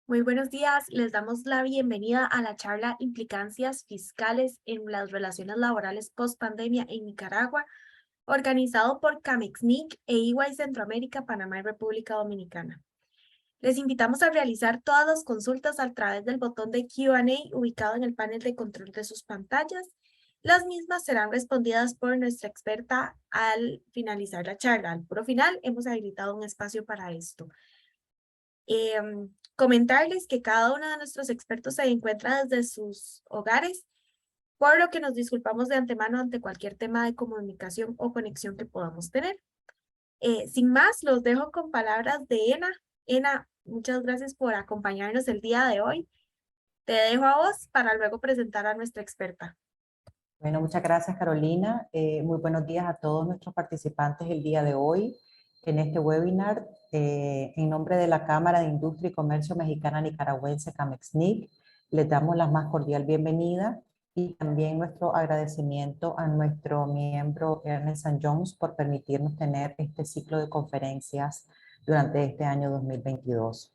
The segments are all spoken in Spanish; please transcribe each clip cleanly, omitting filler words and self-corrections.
Muy buenos días, les damos la bienvenida a la charla Implicancias Fiscales en las Relaciones Laborales Post-Pandemia en Nicaragua, organizado por Camexnic e EY Centroamérica, Panamá y República Dominicana. Les invitamos a realizar todas las consultas a través del botón de Q&A ubicado en el panel de control de sus pantallas. Las mismas serán respondidas por nuestra experta al finalizar la charla. Al puro final hemos habilitado un espacio para esto. Comentarles que cada uno de nuestros expertos se encuentra desde sus hogares, por lo que nos disculpamos de antemano ante cualquier tema de comunicación o conexión que podamos tener. Sin más, los dejo con palabras de Ena. Ena, muchas gracias por acompañarnos el día de hoy. Te dejo a vos para luego presentar a nuestra experta. Bueno, muchas gracias, Carolina. Muy buenos días a todos nuestros participantes el día de hoy en este webinar. En nombre de la Cámara de Industria y Comercio Mexicana Nicaragüense, Camexnic, les damos la más cordial bienvenida y también nuestro agradecimiento a nuestro miembro Ernest & Jones por permitirnos tener este ciclo de conferencias durante este año 2022.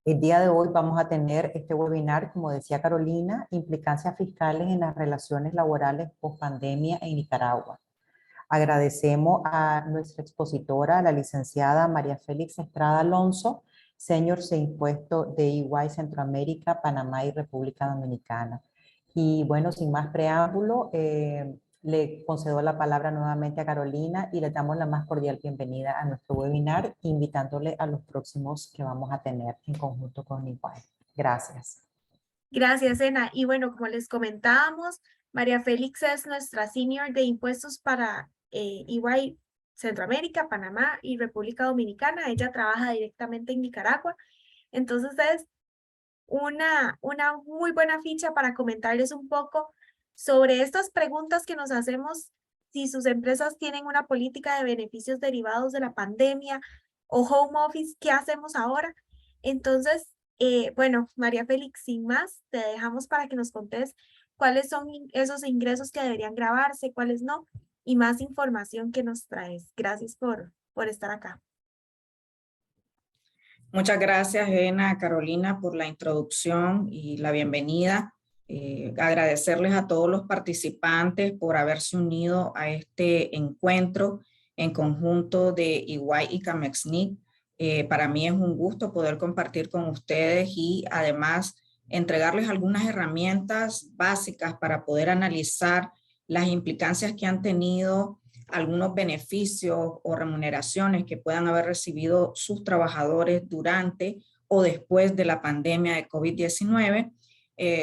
El día de hoy vamos a tener este webinar, como decía Carolina, implicancias fiscales en las relaciones laborales post-pandemia en Nicaragua. Agradecemos a nuestra expositora, la licenciada María Félix Estrada Alonso, Senior de Impuesto de EY Centroamérica, Panamá y República Dominicana. Y bueno, sin más preámbulo, le concedo la palabra nuevamente a Carolina y le damos la más cordial bienvenida a nuestro webinar, invitándole a los próximos que vamos a tener en conjunto con EY. Gracias. Gracias, Ena. Y bueno, como les comentábamos, María Félix es nuestra senior de impuestos para EY Centroamérica, Panamá y República Dominicana. Ella trabaja directamente en Nicaragua. Entonces es una muy buena ficha para comentarles un poco sobre estas preguntas que nos hacemos si sus empresas tienen una política de beneficios derivados de la pandemia o home office, ¿qué hacemos ahora? Entonces, bueno, María Félix, sin más, te dejamos para que nos contes cuáles son esos ingresos que deberían grabarse, cuáles no, y más información que nos traes. Gracias por estar acá. Muchas gracias, Ena, Carolina, por la introducción y la bienvenida. Agradecerles a todos los participantes por haberse unido a este encuentro en conjunto de EY y Camexnic. Para mí es un gusto poder compartir con ustedes y además entregarles algunas herramientas básicas para poder analizar las implicancias que han tenido algunos beneficios o remuneraciones que puedan haber recibido sus trabajadores durante o después de la pandemia de COVID-19.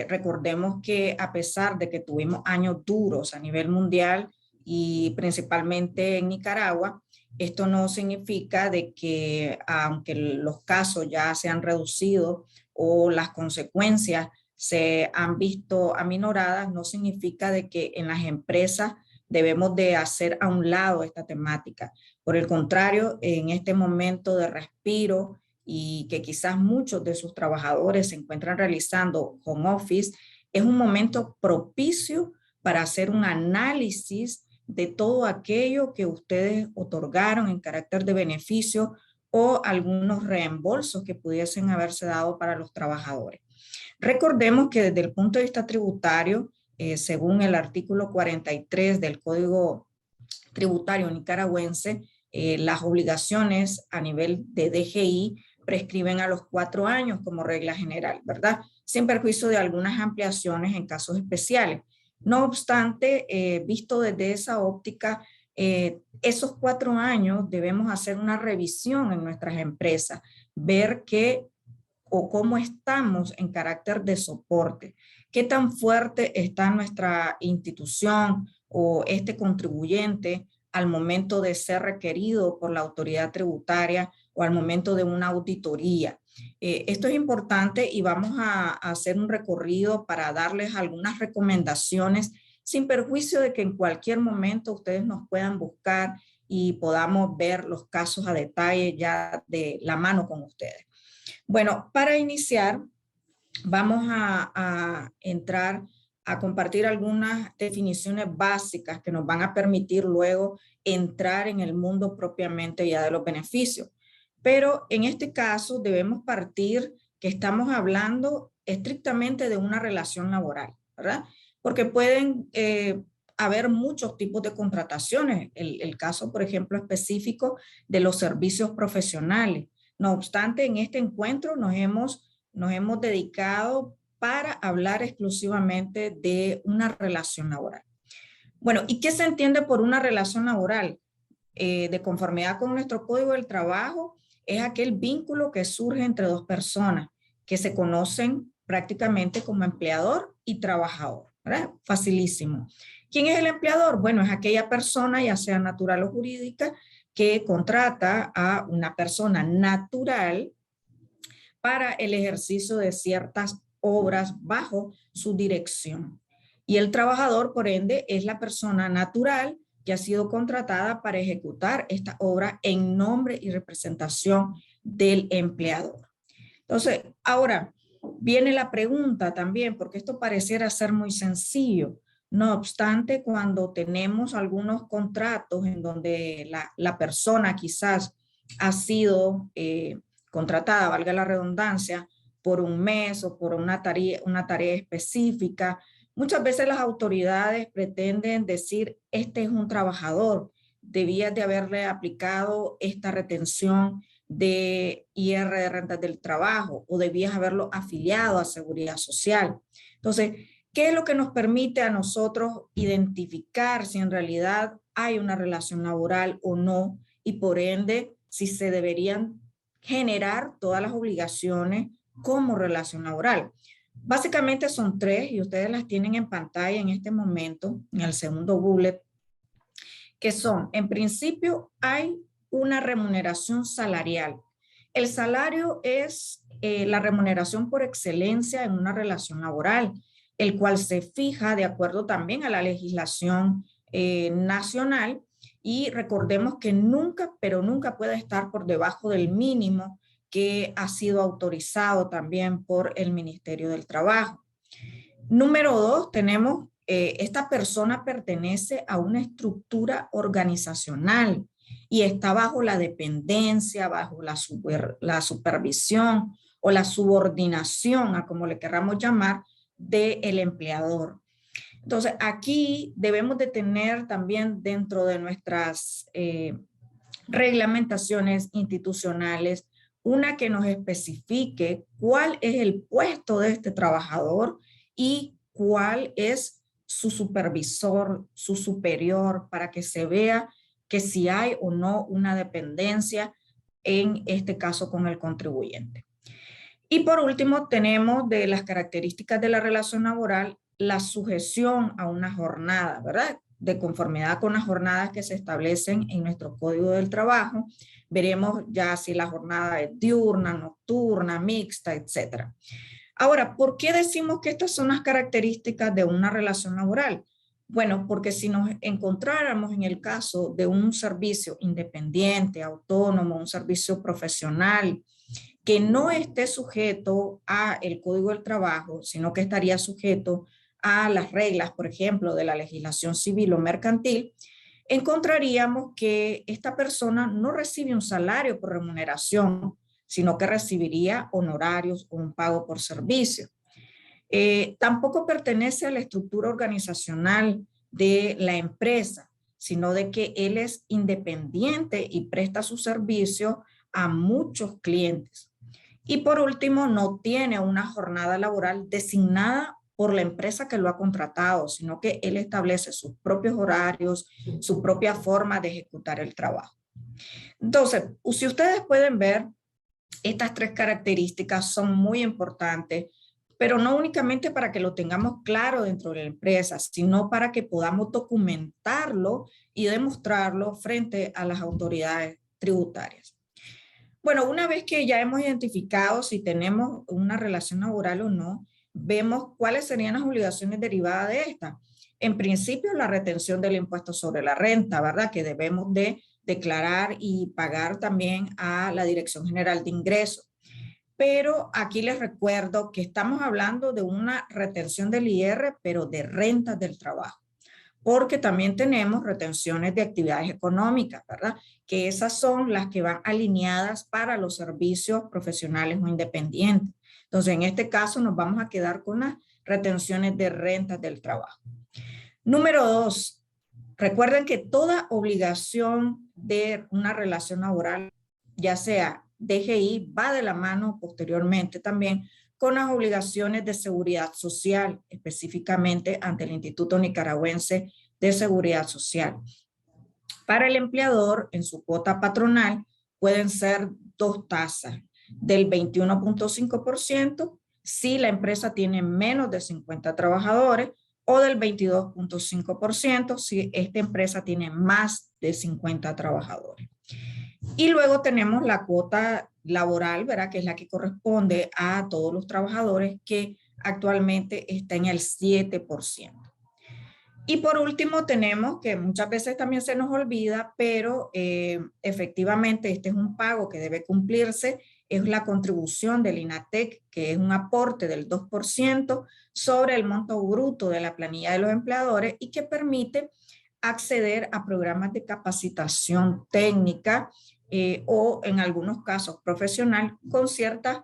Recordemos que a pesar de que tuvimos años duros a nivel mundial y principalmente en Nicaragua, esto no significa de que aunque los casos ya se han reducido o las consecuencias se han visto aminoradas, no significa de que en las empresas debemos de hacer a un lado esta temática. Por el contrario, en este momento de respiro y que quizás muchos de sus trabajadores se encuentran realizando home office, es un momento propicio para hacer un análisis de todo aquello que ustedes otorgaron en carácter de beneficio o algunos reembolsos que pudiesen haberse dado para los trabajadores. Recordemos que desde el punto de vista tributario, según el artículo 43 del Código Tributario Nicaragüense, las obligaciones a nivel de DGI prescriben a los 4 años como regla general, ¿verdad? Sin perjuicio de algunas ampliaciones en casos especiales. No obstante, visto desde esa óptica, esos 4 años debemos hacer una revisión en nuestras empresas, ver qué o cómo estamos en carácter de soporte, qué tan fuerte está nuestra institución o este contribuyente al momento de ser requerido por la autoridad tributaria o al momento de una auditoría. Esto es importante y vamos a hacer un recorrido para darles algunas recomendaciones sin perjuicio de que en cualquier momento ustedes nos puedan buscar y podamos ver los casos a detalle ya de la mano con ustedes. Bueno, para iniciar, vamos a entrar a compartir algunas definiciones básicas que nos van a permitir luego entrar en el mundo propiamente ya de los beneficios. Pero en este caso debemos partir que estamos hablando estrictamente de una relación laboral, ¿verdad? Porque pueden haber muchos tipos de contrataciones. El caso, por ejemplo, específico de los servicios profesionales. No obstante, en este encuentro nos hemos dedicado para hablar exclusivamente de una relación laboral. Bueno, ¿y qué se entiende por una relación laboral? De conformidad con nuestro Código del Trabajo, es aquel vínculo que surge entre dos personas que se conocen prácticamente como empleador y trabajador, ¿verdad? Facilísimo. ¿Quién es el empleador? Bueno, es aquella persona, ya sea natural o jurídica, que contrata a una persona natural para el ejercicio de ciertas obras bajo su dirección. Y el trabajador, por ende, es la persona natural que ha sido contratada para ejecutar esta obra en nombre y representación del empleador. Entonces, ahora viene la pregunta también, porque esto pareciera ser muy sencillo. No obstante, cuando tenemos algunos contratos en donde la persona quizás ha sido contratada, valga la redundancia, por un mes o por una tarea específica, muchas veces las autoridades pretenden decir, este es un trabajador, debías de haberle aplicado esta retención de IR de rentas del trabajo o debías haberlo afiliado a Seguridad Social. Entonces, ¿qué es lo que nos permite a nosotros identificar si en realidad hay una relación laboral o no y por ende si se deberían generar todas las obligaciones como relación laboral? Básicamente son tres y ustedes las tienen en pantalla en este momento, en el segundo bullet, que son, en principio, hay una remuneración salarial. El salario es la remuneración por excelencia en una relación laboral, el cual se fija de acuerdo también a la legislación nacional y recordemos que nunca, pero nunca puede estar por debajo del mínimo que ha sido autorizado también por el Ministerio del Trabajo. Número 2, tenemos esta persona pertenece a una estructura organizacional y está bajo la dependencia, bajo la supervisión o la subordinación, a como le queramos llamar, del empleador. Entonces, aquí debemos de tener también dentro de nuestras reglamentaciones institucionales una que nos especifique cuál es el puesto de este trabajador y cuál es su supervisor, su superior, para que se vea que si hay o no una dependencia, en este caso con el contribuyente. Y por último, tenemos de las características de la relación laboral, la sujeción a una jornada, ¿verdad? De conformidad con las jornadas que se establecen en nuestro Código del Trabajo. Veremos ya si la jornada es diurna, nocturna, mixta, etcétera. Ahora, ¿por qué decimos que estas son las características de una relación laboral? Bueno, porque si nos encontráramos en el caso de un servicio independiente, autónomo, un servicio profesional, que no esté sujeto al Código del Trabajo, sino que estaría sujeto a las reglas, por ejemplo, de la legislación civil o mercantil, encontraríamos que esta persona no recibe un salario por remuneración, sino que recibiría honorarios o un pago por servicio. Tampoco pertenece a la estructura organizacional de la empresa, sino de que él es independiente y presta su servicio a muchos clientes. Y por último, no tiene una jornada laboral designada por la empresa que lo ha contratado, sino que él establece sus propios horarios, su propia forma de ejecutar el trabajo. Entonces, si ustedes pueden ver, estas tres características son muy importantes, pero no únicamente para que lo tengamos claro dentro de la empresa, sino para que podamos documentarlo y demostrarlo frente a las autoridades tributarias. Bueno, una vez que ya hemos identificado si tenemos una relación laboral o no, vemos cuáles serían las obligaciones derivadas de esta. En principio, la retención del impuesto sobre la renta, ¿verdad? Que debemos de declarar y pagar también a la Dirección General de Ingresos. Pero aquí les recuerdo que estamos hablando de una retención del IR, pero de rentas del trabajo. porque también tenemos retenciones de actividades económicas, ¿verdad? Que esas son las que van alineadas para los servicios profesionales o independientes. Entonces, en este caso nos vamos a quedar con las retenciones de rentas del trabajo. Número 2, recuerden que toda obligación de una relación laboral, ya sea DGI, va de la mano posteriormente también con las obligaciones de seguridad social, específicamente ante el Instituto Nicaragüense de Seguridad Social. Para el empleador, en su cuota patronal, pueden ser 2 tasas, del 21.5% si la empresa tiene menos de 50 trabajadores, o del 22.5% si esta empresa tiene más de 50 trabajadores. Y luego tenemos la cuota laboral, ¿verdad? Que es la que corresponde a todos los trabajadores, que actualmente está en el 7%. Y por último tenemos, que muchas veces también se nos olvida, pero efectivamente este es un pago que debe cumplirse, es la contribución del INATEC, que es un aporte del 2% sobre el monto bruto de la planilla de los empleadores y que permite acceder a programas de capacitación técnica o en algunos casos profesional con ciertas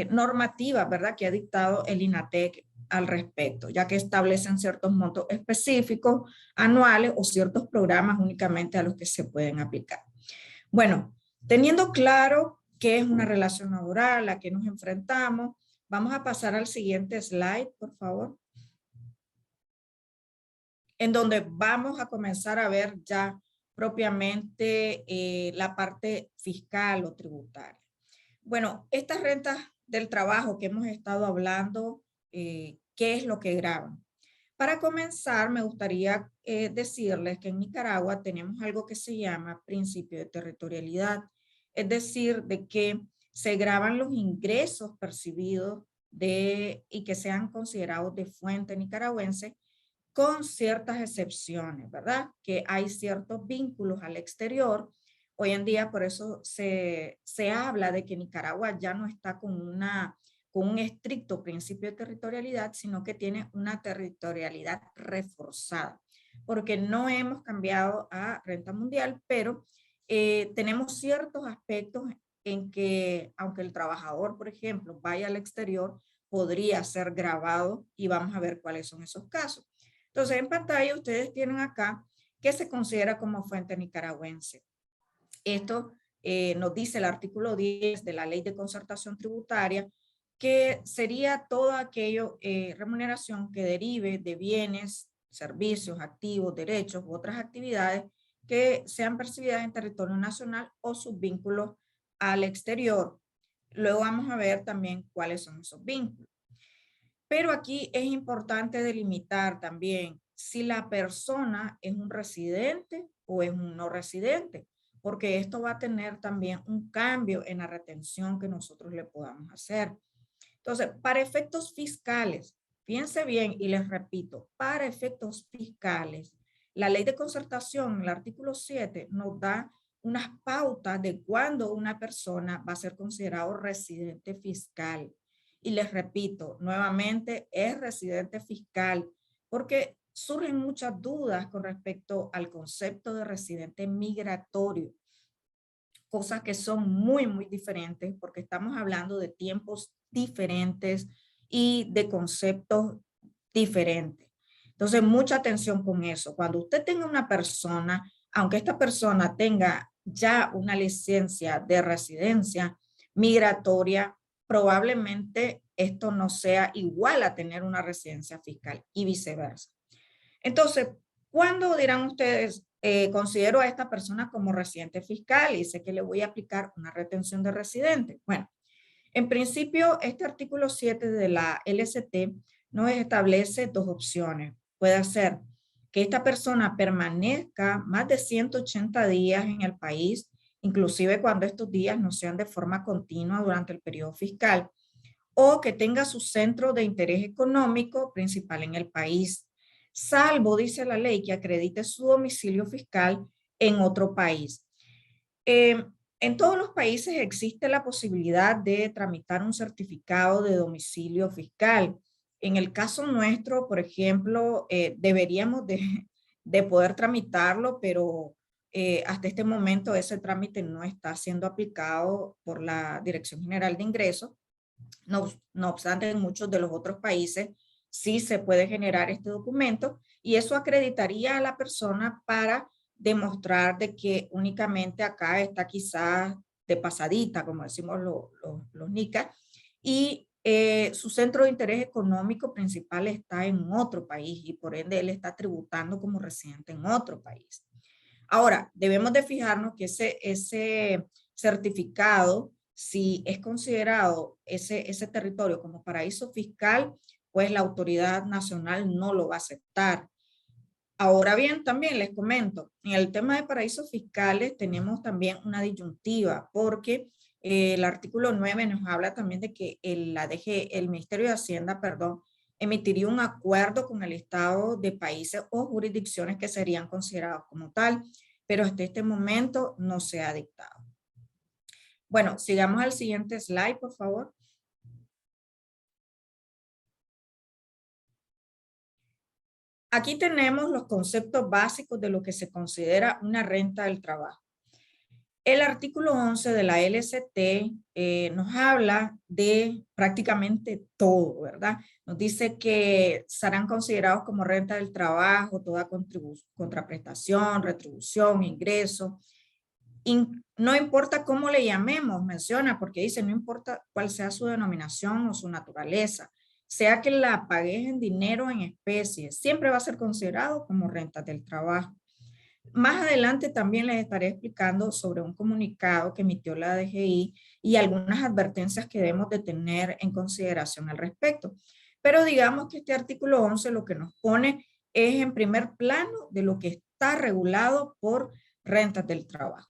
normativas, ¿verdad?, que ha dictado el INATEC al respecto, ya que establecen ciertos montos específicos anuales o ciertos programas únicamente a los que se pueden aplicar. Bueno, teniendo claro qué es una relación laboral, a qué nos enfrentamos, vamos a pasar al siguiente slide, por favor, en donde vamos a comenzar a ver ya propiamente la parte fiscal o tributaria. Bueno, estas rentas del trabajo que hemos estado hablando, ¿qué es lo que graban? Para comenzar, me gustaría decirles que en Nicaragua tenemos algo que se llama principio de territorialidad, es decir, de que se graban los ingresos percibidos y que sean considerados de fuente nicaragüense, con ciertas excepciones, ¿verdad? Que hay ciertos vínculos al exterior. Hoy en día, por eso se habla de que Nicaragua ya no está con un estricto principio de territorialidad, sino que tiene una territorialidad reforzada, porque no hemos cambiado a renta mundial, pero tenemos ciertos aspectos en que, aunque el trabajador, por ejemplo, vaya al exterior, podría ser gravado y vamos a ver cuáles son esos casos. Entonces, en pantalla ustedes tienen acá que se considera como fuente nicaragüense. Esto nos dice el artículo 10 de la Ley de Concertación Tributaria, que sería todo aquello, remuneración que derive de bienes, servicios, activos, derechos u otras actividades que sean percibidas en territorio nacional o sus vínculos al exterior. Luego vamos a ver también cuáles son esos vínculos. Pero aquí es importante delimitar también si la persona es un residente o es un no residente, porque esto va a tener también un cambio en la retención que nosotros le podamos hacer. Entonces, para efectos fiscales, fíjense bien y les repito, para efectos fiscales, la ley de concertación, el artículo 7, nos da unas pautas de cuándo una persona va a ser considerado residente fiscal. Y les repito, nuevamente es residente fiscal, porque surgen muchas dudas con respecto al concepto de residente migratorio, cosas que son muy, muy diferentes porque estamos hablando de tiempos diferentes y de conceptos diferentes. Entonces, mucha atención con eso. Cuando usted tenga una persona, aunque esta persona tenga ya una licencia de residencia migratoria, probablemente esto no sea igual a tener una residencia fiscal y viceversa. Entonces, ¿cuándo dirán ustedes, considero a esta persona como residente fiscal y sé que le voy a aplicar una retención de residente? Bueno, en principio, este artículo 7 de la LCT nos establece 2 opciones. Puede ser que esta persona permanezca más de 180 días en el país, inclusive cuando estos días no sean de forma continua durante el periodo fiscal, o que tenga su centro de interés económico principal en el país, salvo, dice la ley, que acredite su domicilio fiscal en otro país. En todos los países existe la posibilidad de tramitar un certificado de domicilio fiscal. En el caso nuestro, por ejemplo, deberíamos de poder tramitarlo, pero hasta este momento ese trámite no está siendo aplicado por la Dirección General de Ingresos. No obstante, en muchos de los otros países sí se puede generar este documento y eso acreditaría a la persona para demostrar de que únicamente acá está quizás de pasadita, como decimos los NICA, y su centro de interés económico principal está en otro país y por ende él está tributando como residente en otro país. Ahora, debemos de fijarnos que ese certificado, si es considerado ese territorio como paraíso fiscal, pues la autoridad nacional no lo va a aceptar. Ahora bien, también les comento, en el tema de paraísos fiscales tenemos también una disyuntiva, porque el artículo 9 nos habla también de que el Ministerio de Hacienda, perdón, emitiría un acuerdo con el Estado de países o jurisdicciones que serían considerados como tal, pero hasta este momento no se ha dictado. Bueno, sigamos al siguiente slide, por favor. Aquí tenemos los conceptos básicos de lo que se considera una renta del trabajo. El artículo 11 de la LCT nos habla de prácticamente todo, ¿verdad? Nos dice que serán considerados como renta del trabajo, toda contraprestación, retribución, ingreso. No importa cómo le llamemos, menciona, porque dice, no importa cuál sea su denominación o su naturaleza, sea que la pagues en dinero o en especie, siempre va a ser considerado como renta del trabajo. Más adelante también les estaré explicando sobre un comunicado que emitió la DGI y algunas advertencias que debemos de tener en consideración al respecto. Pero digamos que este artículo 11 lo que nos pone es en primer plano de lo que está regulado por rentas del trabajo.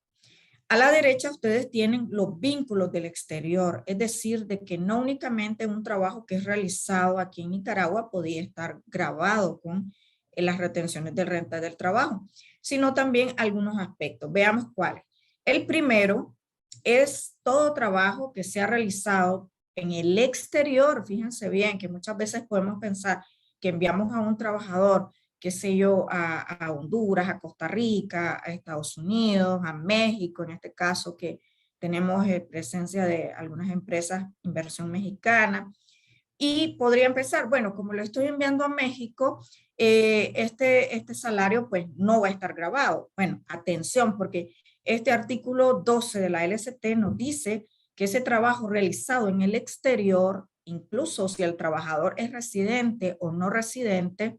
A la derecha ustedes tienen los vínculos del exterior, es decir, de que no únicamente un trabajo que es realizado aquí en Nicaragua podía estar grabado con las retenciones de renta del trabajo, sino también algunos aspectos. Veamos cuáles. El primero es todo trabajo que se ha realizado en el exterior. Fíjense bien que muchas veces podemos pensar que enviamos a un trabajador, qué sé yo, a Honduras, a Costa Rica, a Estados Unidos, a México, en este caso que tenemos presencia de algunas empresas, inversión mexicana, y podría empezar, bueno, como lo estoy enviando a México, este salario pues no va a estar grabado. Bueno, atención, porque este artículo 12 de la LCT nos dice que ese trabajo realizado en el exterior, incluso si el trabajador es residente o no residente,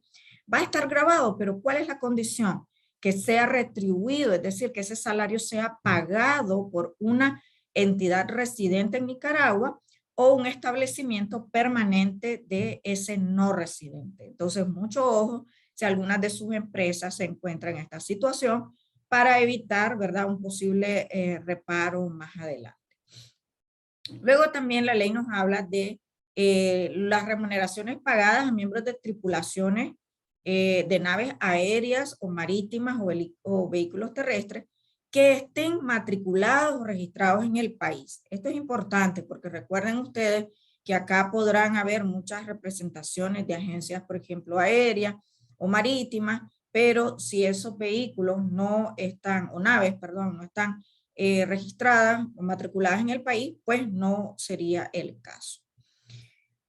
va a estar grabado, pero ¿cuál es la condición? Que sea retribuido, es decir, que ese salario sea pagado por una entidad residente en Nicaragua o un establecimiento permanente de ese no residente. Entonces, mucho ojo si algunas de sus empresas se encuentran en esta situación para evitar, ¿verdad?, un posible reparo más adelante. Luego también la ley nos habla de las remuneraciones pagadas a miembros de tripulaciones de naves aéreas o marítimas o vehículos terrestres que estén matriculados o registrados en el país. Esto es importante porque recuerden ustedes que acá podrán haber muchas representaciones de agencias, por ejemplo, aéreas o marítimas, pero si esos vehículos no están, o naves, perdón, no están registradas o matriculadas en el país, pues no sería el caso.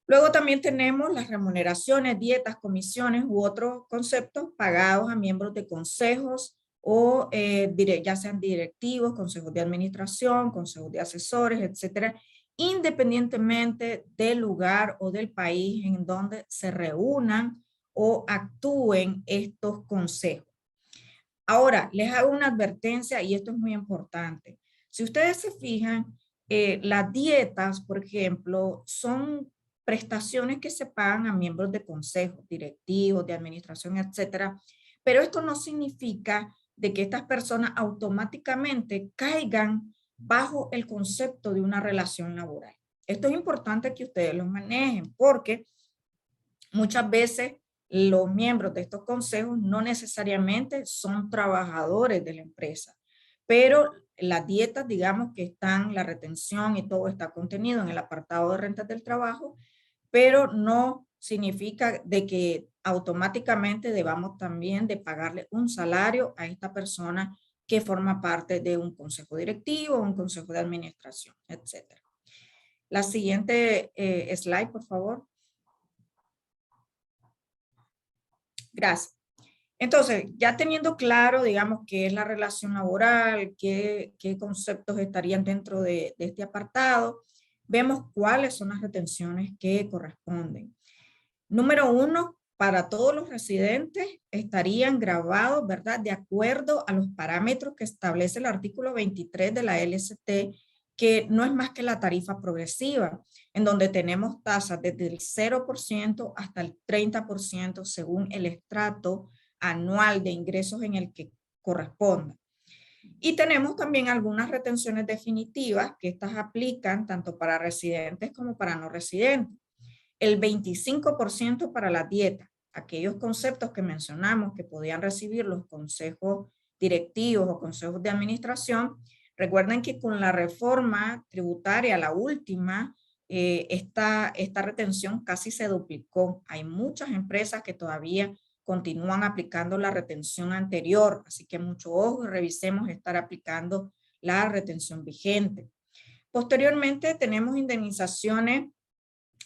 Luego también tenemos las remuneraciones, dietas, comisiones u otros conceptos pagados a miembros de consejos o ya sean directivos, consejos de administración, consejos de asesores, etcétera, independientemente del lugar o del país en donde se reúnan o actúen estos consejos. Ahora, les hago una advertencia y esto es muy importante. Si ustedes se fijan, las dietas, por ejemplo, son prestaciones que se pagan a miembros de consejos directivos, de administración, etcétera, pero esto no significa de que estas personas automáticamente caigan bajo el concepto de una relación laboral. Esto es importante que ustedes lo manejen porque muchas veces los miembros de estos consejos no necesariamente son trabajadores de la empresa, pero las dietas, digamos que están, la retención y todo está contenido en el apartado de rentas del trabajo, pero no significa de que automáticamente debamos también de pagarle un salario a esta persona que forma parte de un consejo directivo, un consejo de administración, etc. La siguiente slide, por favor. Gracias. Entonces, ya teniendo claro, digamos, qué es la relación laboral, qué conceptos estarían dentro de este apartado, vemos cuáles son las retenciones que corresponden. Número 1, para todos los residentes estarían grabados, ¿verdad?, de acuerdo a los parámetros que establece el artículo 23 de la LST, que no es más que la tarifa progresiva, en donde tenemos tasas desde el 0% hasta el 30% según el estrato anual de ingresos en el que corresponda. Y tenemos también algunas retenciones definitivas que estas aplican tanto para residentes como para no residentes. El 25% para la dieta, aquellos conceptos que mencionamos que podían recibir los consejos directivos o consejos de administración. Recuerden que con la reforma tributaria, la última, esta retención casi se duplicó. Hay muchas empresas que todavía continúan aplicando la retención anterior, así que mucho ojo y revisemos estar aplicando la retención vigente. Posteriormente tenemos indemnizaciones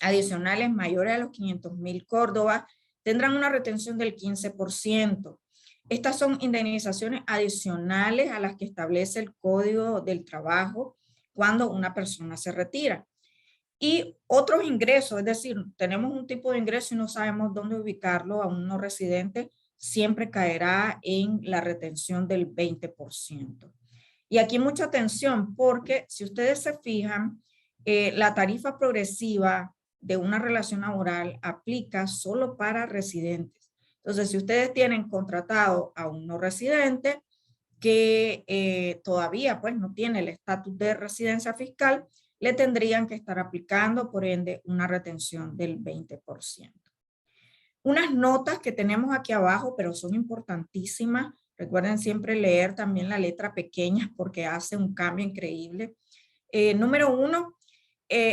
adicionales mayores a los 500,000 córdobas, tendrán una retención del 15%. Estas son indemnizaciones adicionales a las que establece el Código del Trabajo cuando una persona se retira. Y otros ingresos, es decir, tenemos un tipo de ingreso y no sabemos dónde ubicarlo a un no residente, siempre caerá en la retención del 20%. Y aquí mucha atención porque si ustedes se fijan, la tarifa progresiva de una relación laboral aplica solo para residentes. Entonces, si ustedes tienen contratado a un no residente que todavía pues no tiene el estatus de residencia fiscal, le tendrían que estar aplicando, por ende, una retención del 20%. Unas notas que tenemos aquí abajo, pero son importantísimas. Recuerden siempre leer también la letra pequeña porque hace un cambio increíble. Número 1,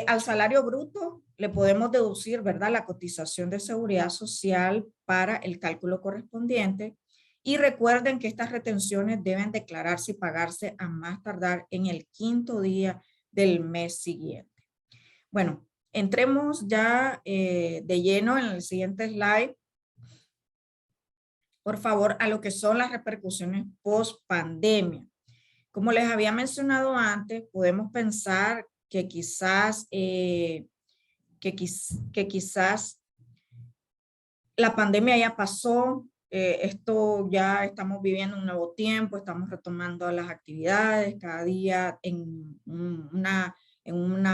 al salario bruto le podemos deducir, ¿verdad?, la cotización de seguridad social para el cálculo correspondiente. Y recuerden que estas retenciones deben declararse y pagarse a más tardar en el 5º día del mes siguiente. Bueno, entremos ya de lleno en el siguiente slide. Por favor, a lo que son las repercusiones post pandemia. Como les había mencionado antes, podemos pensar que quizás la pandemia ya pasó, esto ya estamos viviendo un nuevo tiempo, estamos retomando las actividades cada día en una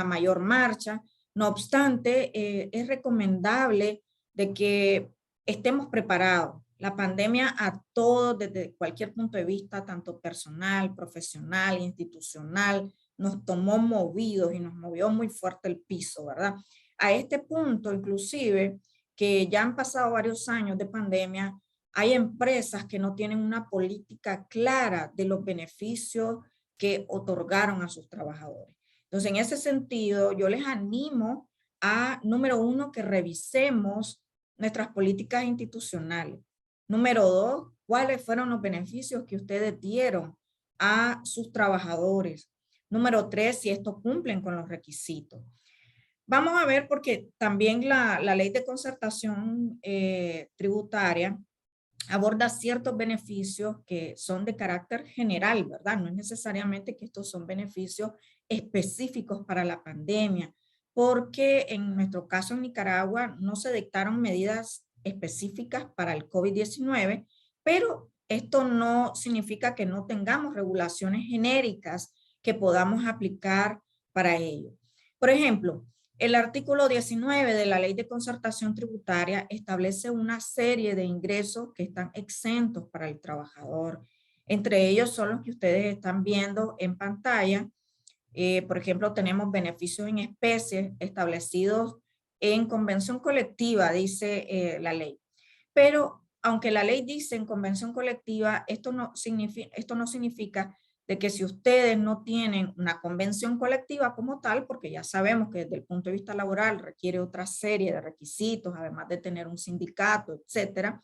mayor marcha. No obstante, es recomendable de que estemos preparados. La pandemia a todos, desde cualquier punto de vista, tanto personal, profesional, institucional, nos tomó movidos y nos movió muy fuerte el piso, ¿verdad? A este punto, inclusive, que ya han pasado varios años de pandemia, hay empresas que no tienen una política clara de los beneficios que otorgaron a sus trabajadores. Entonces, en ese sentido, yo les animo a, número 1, que revisemos nuestras políticas institucionales. Número 2, cuáles fueron los beneficios que ustedes dieron a sus trabajadores. Número 3, si estos cumplen con los requisitos. Vamos a ver porque también la ley de concertación tributaria aborda ciertos beneficios que son de carácter general, ¿verdad? No es necesariamente que estos son beneficios específicos para la pandemia, porque en nuestro caso en Nicaragua no se dictaron medidas específicas para el COVID-19, pero esto no significa que no tengamos regulaciones genéricas que podamos aplicar para ello. Por ejemplo, el artículo 19 de la Ley de Concertación Tributaria establece una serie de ingresos que están exentos para el trabajador. Entre ellos son los que ustedes están viendo en pantalla. Por ejemplo, tenemos beneficios en especie establecidos en convención colectiva, dice la ley. Pero aunque la ley dice en convención colectiva, esto no significa de que si ustedes no tienen una convención colectiva como tal, porque ya sabemos que desde el punto de vista laboral requiere otra serie de requisitos, además de tener un sindicato, etcétera,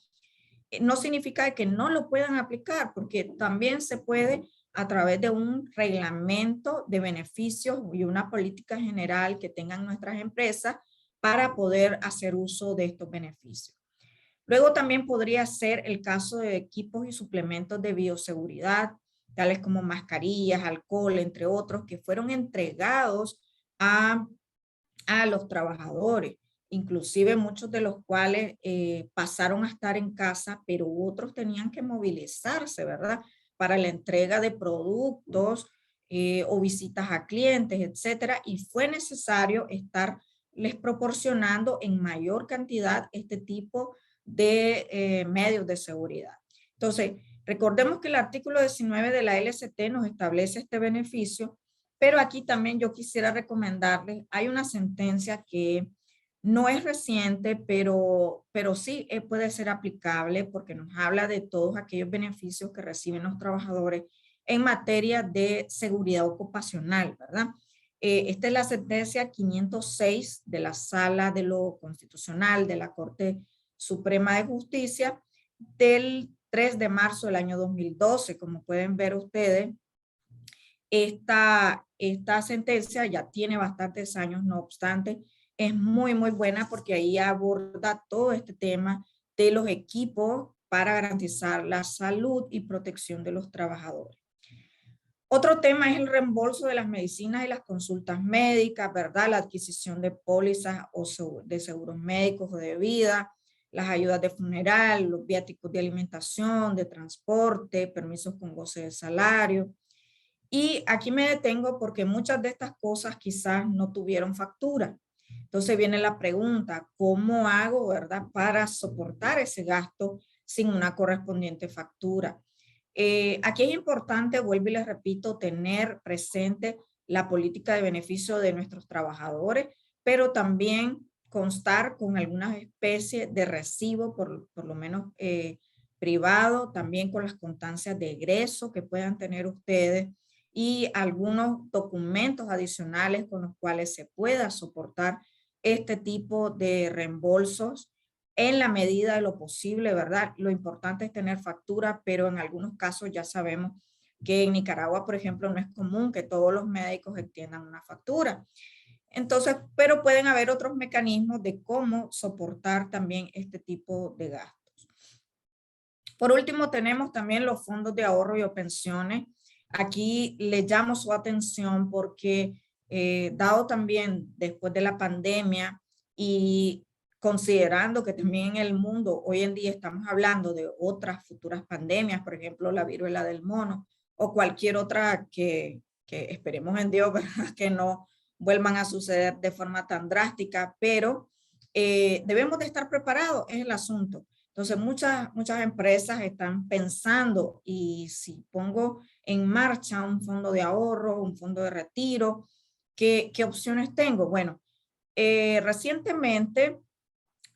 no significa que no lo puedan aplicar, porque también se puede a través de un reglamento de beneficios y una política general que tengan nuestras empresas para poder hacer uso de estos beneficios. Luego también podría ser el caso de equipos y suplementos de bioseguridad, tales como mascarillas, alcohol, entre otros, que fueron entregados a los trabajadores, inclusive muchos de los cuales pasaron a estar en casa, pero otros tenían que movilizarse, ¿verdad? Para la entrega de productos o visitas a clientes, etcétera, y fue necesario estarles proporcionando en mayor cantidad este tipo de medios de seguridad. Entonces, recordemos que el artículo 19 de la LCT nos establece este beneficio, pero aquí también yo quisiera recomendarles, hay una sentencia que no es reciente, pero sí puede ser aplicable porque nos habla de todos aquellos beneficios que reciben los trabajadores en materia de seguridad ocupacional, ¿verdad? Esta es la sentencia 506 de la Sala de lo Constitucional de la Corte Suprema de Justicia del 3 de marzo del año 2012. Como pueden ver ustedes, esta sentencia ya tiene bastantes años, no obstante, es muy buena porque ahí aborda todo este tema de los equipos para garantizar la salud y protección de los trabajadores. Otro tema es el reembolso de las medicinas y las consultas médicas, ¿verdad? La adquisición de pólizas o de seguros médicos o de vida, las ayudas de funeral, los viáticos de alimentación, de transporte, permisos con goce de salario. Y aquí me detengo porque muchas de estas cosas quizás no tuvieron factura. Entonces viene la pregunta, ¿cómo hago, verdad, para soportar ese gasto sin una correspondiente factura? Aquí es importante, vuelvo y les repito, tener presente la política de beneficio de nuestros trabajadores, pero también constar con alguna especie de recibo, por lo menos privado, también con las constancias de egreso que puedan tener ustedes y algunos documentos adicionales con los cuales se pueda soportar este tipo de reembolsos en la medida de lo posible, ¿verdad? Lo importante es tener factura, pero en algunos casos ya sabemos que en Nicaragua, por ejemplo, no es común que todos los médicos extiendan una factura. Entonces, pero pueden haber otros mecanismos de cómo soportar también este tipo de gastos. Por último, tenemos también los fondos de ahorro y o pensiones. Aquí les llamo su atención porque dado también después de la pandemia y considerando que también en el mundo hoy en día estamos hablando de otras futuras pandemias, por ejemplo, la viruela del mono o cualquier otra que esperemos en Dios, ¿verdad? Que no vuelvan a suceder de forma tan drástica, pero debemos de estar preparados, es el asunto. Entonces, muchas empresas están pensando y si pongo en marcha un fondo de ahorro, un fondo de retiro, ¿qué opciones tengo? Bueno, recientemente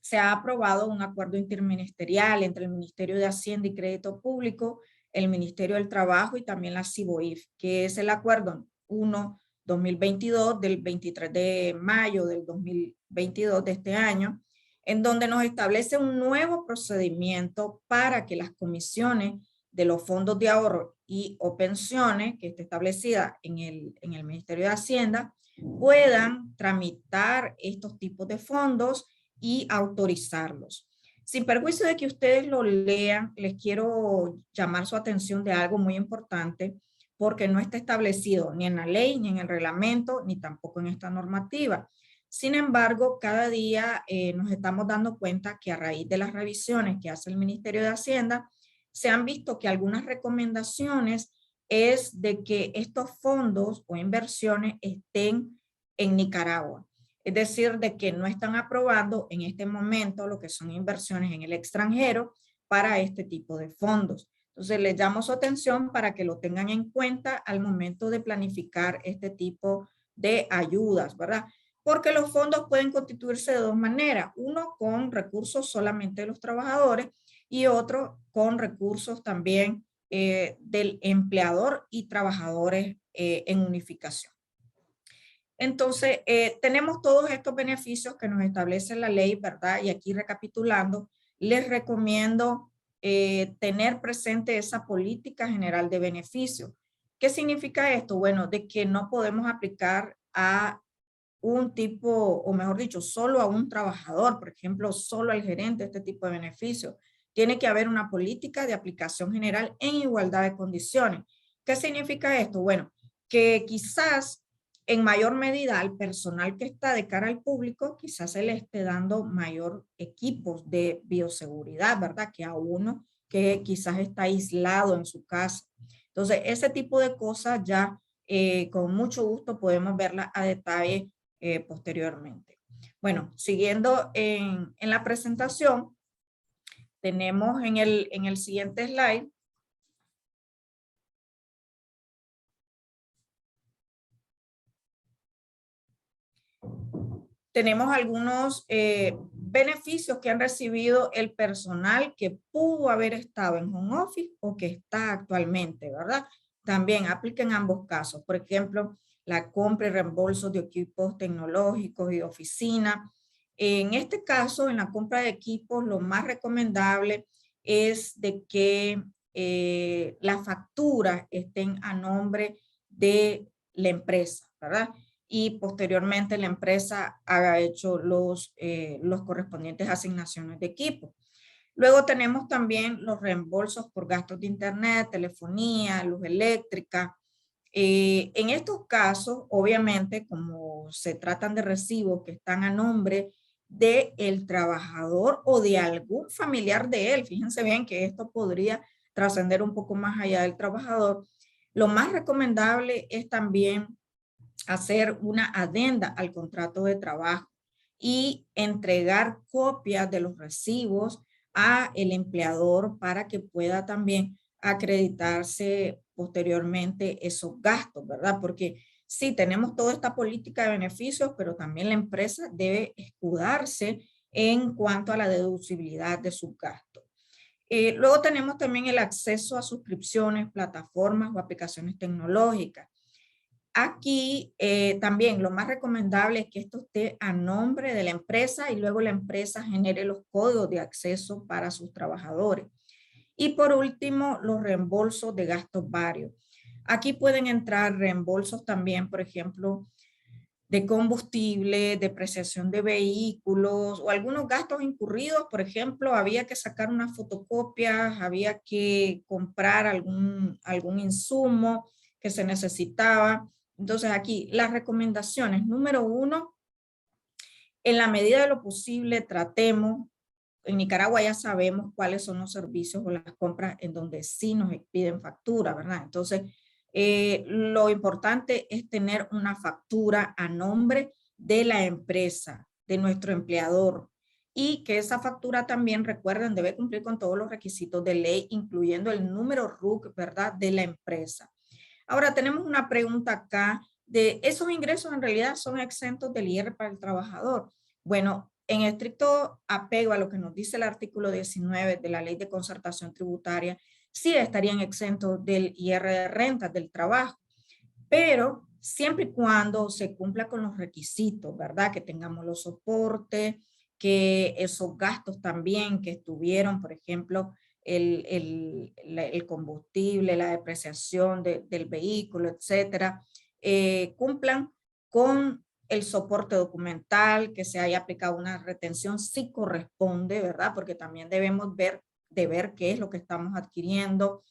se ha aprobado un acuerdo interministerial entre el Ministerio de Hacienda y Crédito Público, el Ministerio del Trabajo y también la CIBOIF, que es el acuerdo 1-2022 del 23 de mayo del 2022 de este año, en donde nos establece un nuevo procedimiento para que las comisiones de los fondos de ahorro y o pensiones que esté establecida en el Ministerio de Hacienda puedan tramitar estos tipos de fondos y autorizarlos. Sin perjuicio de que ustedes lo lean, les quiero llamar su atención de algo muy importante porque no está establecido ni en la ley, ni en el reglamento, ni tampoco en esta normativa. Sin embargo, cada día nos estamos dando cuenta que a raíz de las revisiones que hace el Ministerio de Hacienda, se han visto que algunas recomendaciones es de que estos fondos o inversiones estén en Nicaragua. Es decir, de que no están aprobando en este momento lo que son inversiones en el extranjero para este tipo de fondos. Entonces, les llamo su atención para que lo tengan en cuenta al momento de planificar este tipo de ayudas, ¿verdad? Porque los fondos pueden constituirse de dos maneras. Uno con recursos solamente de los trabajadores y otro con recursos también del empleador y trabajadores en unificación. Entonces, tenemos todos estos beneficios que nos establece la ley, ¿verdad? Y aquí recapitulando, les recomiendo tener presente esa política general de beneficios. ¿Qué significa esto? Bueno, de que no podemos aplicar a un tipo, o mejor dicho, solo a un trabajador, por ejemplo, solo al gerente, este tipo de beneficios. Tiene que haber una política de aplicación general en igualdad de condiciones. ¿Qué significa esto? Bueno, que quizás en mayor medida al personal que está de cara al público, quizás se le esté dando mayor equipos de bioseguridad, ¿verdad? Que a uno que quizás está aislado en su casa. Entonces, ese tipo de cosas ya con mucho gusto podemos verlas a detalle posteriormente. Bueno, siguiendo en la presentación, tenemos en el siguiente slide tenemos algunos beneficios que han recibido el personal que pudo haber estado en home office o que está actualmente, ¿verdad? También aplica en ambos casos. Por ejemplo, la compra y reembolso de equipos tecnológicos y de oficina. En este caso, en la compra de equipos, lo más recomendable es de que las facturas estén a nombre de la empresa, ¿verdad? Y posteriormente la empresa haga hecho los correspondientes asignaciones de equipo. Luego tenemos también los reembolsos por gastos de internet, telefonía, luz eléctrica. En estos casos, obviamente, como se tratan de recibos que están a nombre del trabajador o de algún familiar de él, fíjense bien que esto podría trascender un poco más allá del trabajador, lo más recomendable es también hacer una adenda al contrato de trabajo y entregar copias de los recibos a el empleador para que pueda también acreditarse posteriormente esos gastos, ¿verdad? Porque sí, tenemos toda esta política de beneficios, pero también la empresa debe escudarse en cuanto a la deducibilidad de sus gastos. Luego tenemos también el acceso a suscripciones, plataformas o aplicaciones tecnológicas. Aquí también lo más recomendable es que esto esté a nombre de la empresa y luego la empresa genere los códigos de acceso para sus trabajadores. Y por último, los reembolsos de gastos varios. Aquí pueden entrar reembolsos también, por ejemplo, de combustible, depreciación de vehículos o algunos gastos incurridos. Por ejemplo, había que sacar unas fotocopias, había que comprar algún insumo que se necesitaba. Entonces aquí las recomendaciones, número 1, en la medida de lo posible tratemos, en Nicaragua ya sabemos cuáles son los servicios o las compras en donde sí nos piden factura, ¿verdad? Entonces lo importante es tener una factura a nombre de la empresa, de nuestro empleador, y que esa factura también, recuerden, debe cumplir con todos los requisitos de ley, incluyendo el número RUC, ¿verdad?, de la empresa. Ahora tenemos una pregunta acá de esos ingresos en realidad son exentos del IR para el trabajador. Bueno, en estricto apego a lo que nos dice el artículo 19 de la Ley de Concertación Tributaria, sí estarían exentos del IR de rentas del trabajo, pero siempre y cuando se cumpla con los requisitos, ¿verdad? Que tengamos los soportes, que esos gastos también que estuvieron, por ejemplo, el combustible, la depreciación del vehículo, etcétera, cumplan con el soporte documental, que se haya aplicado una retención si corresponde, ¿verdad? Porque también debemos ver qué es lo que estamos adquiriendo.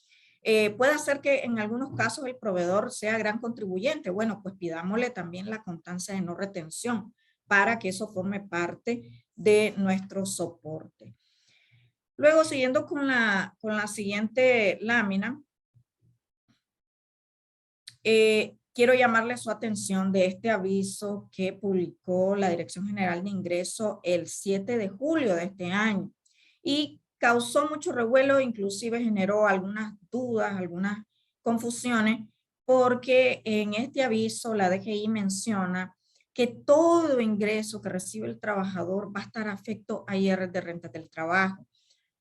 Puede ser que en algunos casos el proveedor sea gran contribuyente. Bueno, pues pidámosle también la constancia de no retención para que eso forme parte de nuestro soporte. Luego, siguiendo con la siguiente lámina, quiero llamarle su atención de este aviso que publicó la Dirección General de Ingreso el 7 de julio de este año y causó mucho revuelo, inclusive generó algunas dudas, algunas confusiones, porque en este aviso la DGI menciona que todo ingreso que recibe el trabajador va a estar afecto a IR de rentas del trabajo.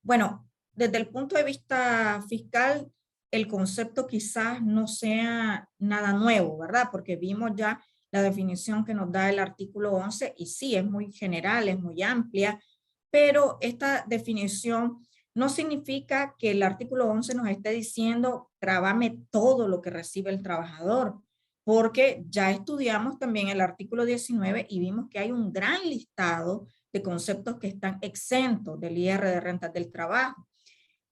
Bueno, desde el punto de vista fiscal, el concepto quizás no sea nada nuevo, ¿verdad? Porque vimos ya la definición que nos da el artículo 11 y sí, es muy general, es muy amplia, pero esta definición no significa que el artículo 11 nos esté diciendo gravame todo lo que recibe el trabajador, porque ya estudiamos también el artículo 19 y vimos que hay un gran listado de conceptos que están exentos del IR de rentas del trabajo.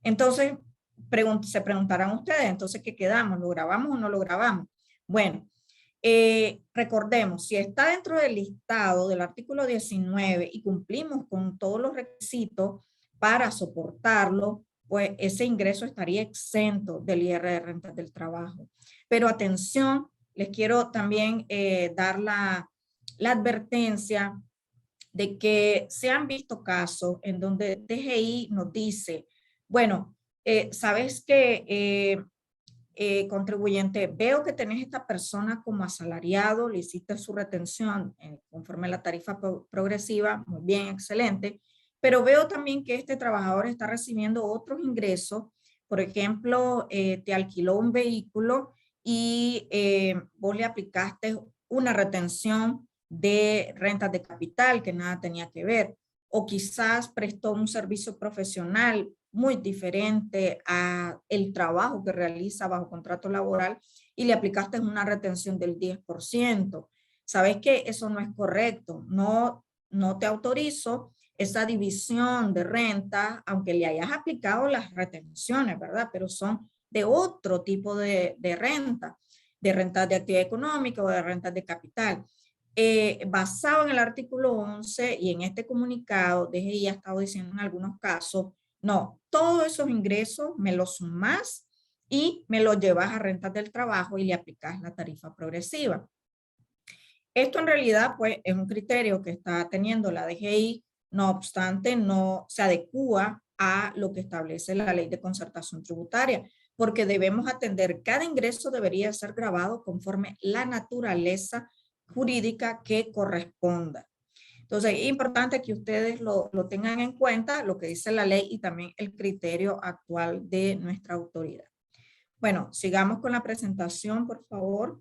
Entonces, se preguntarán ustedes, entonces, ¿qué quedamos? ¿Lo grabamos o no lo grabamos? Bueno, recordemos, si está dentro del listado del artículo 19 y cumplimos con todos los requisitos para soportarlo, pues ese ingreso estaría exento del IR de rentas del trabajo. Pero atención, les quiero también dar la advertencia de que se han visto casos en donde DGI nos dice, bueno, sabes que contribuyente, veo que tenés esta persona como asalariado, le hiciste su retención conforme a la tarifa progresiva, muy bien, excelente, pero veo también que este trabajador está recibiendo otros ingresos, por ejemplo, te alquiló un vehículo y vos le aplicaste una retención de rentas de capital que nada tenía que ver, o quizás prestó un servicio profesional muy diferente a el trabajo que realiza bajo contrato laboral y le aplicaste una retención del 10%. Sabes que eso no es correcto, no te autorizo esa división de renta, aunque le hayas aplicado las retenciones, ¿verdad? Pero son de otro tipo de renta, de rentas de actividad económica o de rentas de capital. Basado en el artículo 11 y en este comunicado, DGI ha estado diciendo en algunos casos, no, todos esos ingresos me los sumas y me los llevas a rentas del trabajo y le aplicas la tarifa progresiva. Esto en realidad pues es un criterio que está teniendo la DGI, no obstante no se adecúa a lo que establece la ley de concertación tributaria, porque debemos atender, cada ingreso debería ser gravado conforme la naturaleza jurídica que corresponda. Entonces, es importante que ustedes lo tengan en cuenta, lo que dice la ley y también el criterio actual de nuestra autoridad. Bueno, sigamos con la presentación, por favor.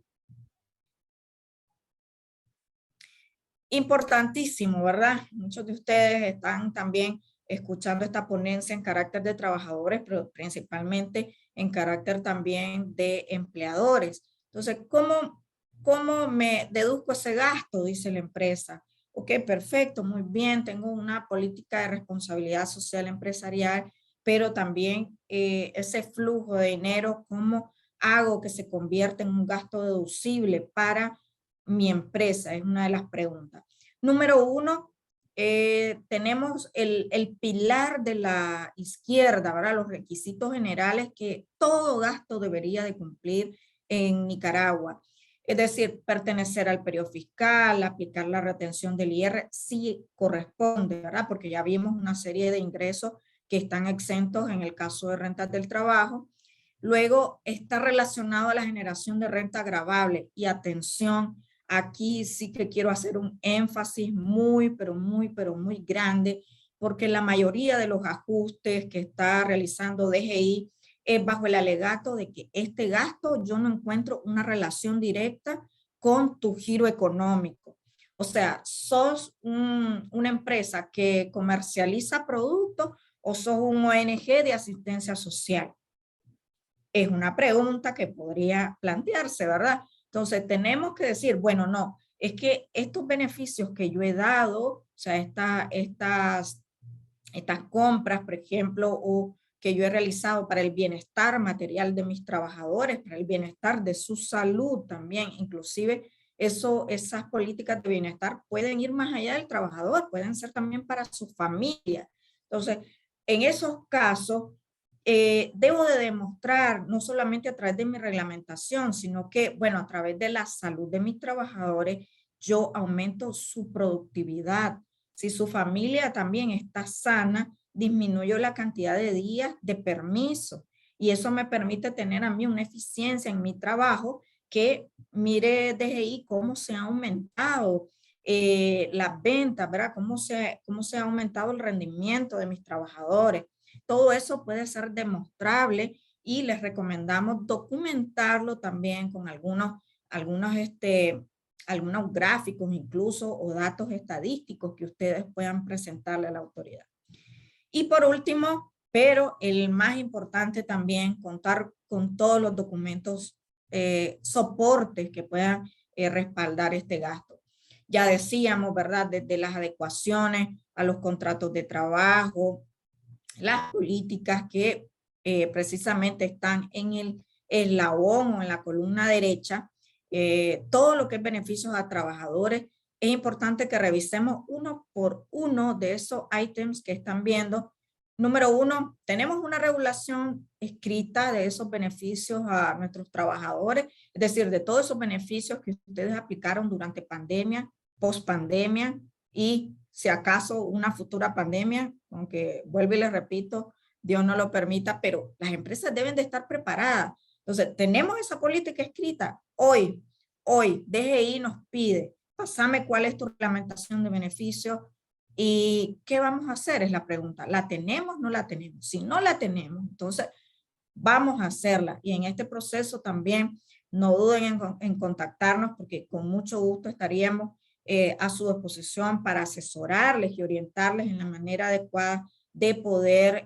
Importantísimo, ¿verdad? Muchos de ustedes están también escuchando esta ponencia en carácter de trabajadores, pero principalmente en carácter también de empleadores. Entonces, ¿cómo me deduzco ese gasto? Dice la empresa. Ok, perfecto, muy bien, tengo una política de responsabilidad social empresarial, pero también ese flujo de dinero, ¿cómo hago que se convierta en un gasto deducible para mi empresa? Es una de las preguntas. Número 1, tenemos el pilar de la izquierda, ¿verdad? Los requisitos generales que todo gasto debería de cumplir en Nicaragua. Es decir, pertenecer al periodo fiscal, aplicar la retención del IR, sí corresponde, ¿verdad? Porque ya vimos una serie de ingresos que están exentos en el caso de rentas del trabajo. Luego está relacionado a la generación de renta gravable. Y atención, aquí sí que quiero hacer un énfasis muy grande, porque la mayoría de los ajustes que está realizando DGI es bajo el alegato de que este gasto yo no encuentro una relación directa con tu giro económico. O sea, ¿sos una empresa que comercializa productos o sos un ONG de asistencia social? Es una pregunta que podría plantearse, ¿verdad? Entonces tenemos que decir, bueno, no, es que estos beneficios que yo he dado, o sea, estas compras, por ejemplo, o que yo he realizado para el bienestar material de mis trabajadores, para el bienestar de su salud también, inclusive esas políticas de bienestar pueden ir más allá del trabajador, pueden ser también para su familia. Entonces, en esos casos, debo de demostrar, no solamente a través de mi reglamentación, sino que, bueno, a través de la salud de mis trabajadores, yo aumento su productividad. Si su familia también está sana, disminuyo la cantidad de días de permiso y eso me permite tener a mí una eficiencia en mi trabajo que mire DGI cómo se ha aumentado las ventas, ¿verdad? Cómo se ha aumentado el rendimiento de mis trabajadores. Todo eso puede ser demostrable y les recomendamos documentarlo también con algunos gráficos incluso o datos estadísticos que ustedes puedan presentarle a la autoridad. Y por último, pero el más importante también, contar con todos los documentos, soportes que puedan respaldar este gasto. Ya decíamos, ¿verdad? Desde las adecuaciones a los contratos de trabajo, las políticas que precisamente están en el eslabón o en la columna derecha, todo lo que es beneficios a trabajadores. Es importante que revisemos uno por uno de esos ítems que están viendo. Número uno, tenemos una regulación escrita de esos beneficios a nuestros trabajadores, es decir, de todos esos beneficios que ustedes aplicaron durante pandemia, post-pandemia y si acaso una futura pandemia, aunque vuelvo y les repito, Dios no lo permita, pero las empresas deben de estar preparadas. Entonces, tenemos esa política escrita. Hoy, DGI nos pide, pásame cuál es tu reglamentación de beneficios y qué vamos a hacer, es la pregunta. ¿La tenemos? ¿No la tenemos? Si no la tenemos, entonces vamos a hacerla. Y en este proceso también no duden en contactarnos porque con mucho gusto estaríamos a su disposición para asesorarles y orientarles en la manera adecuada de poder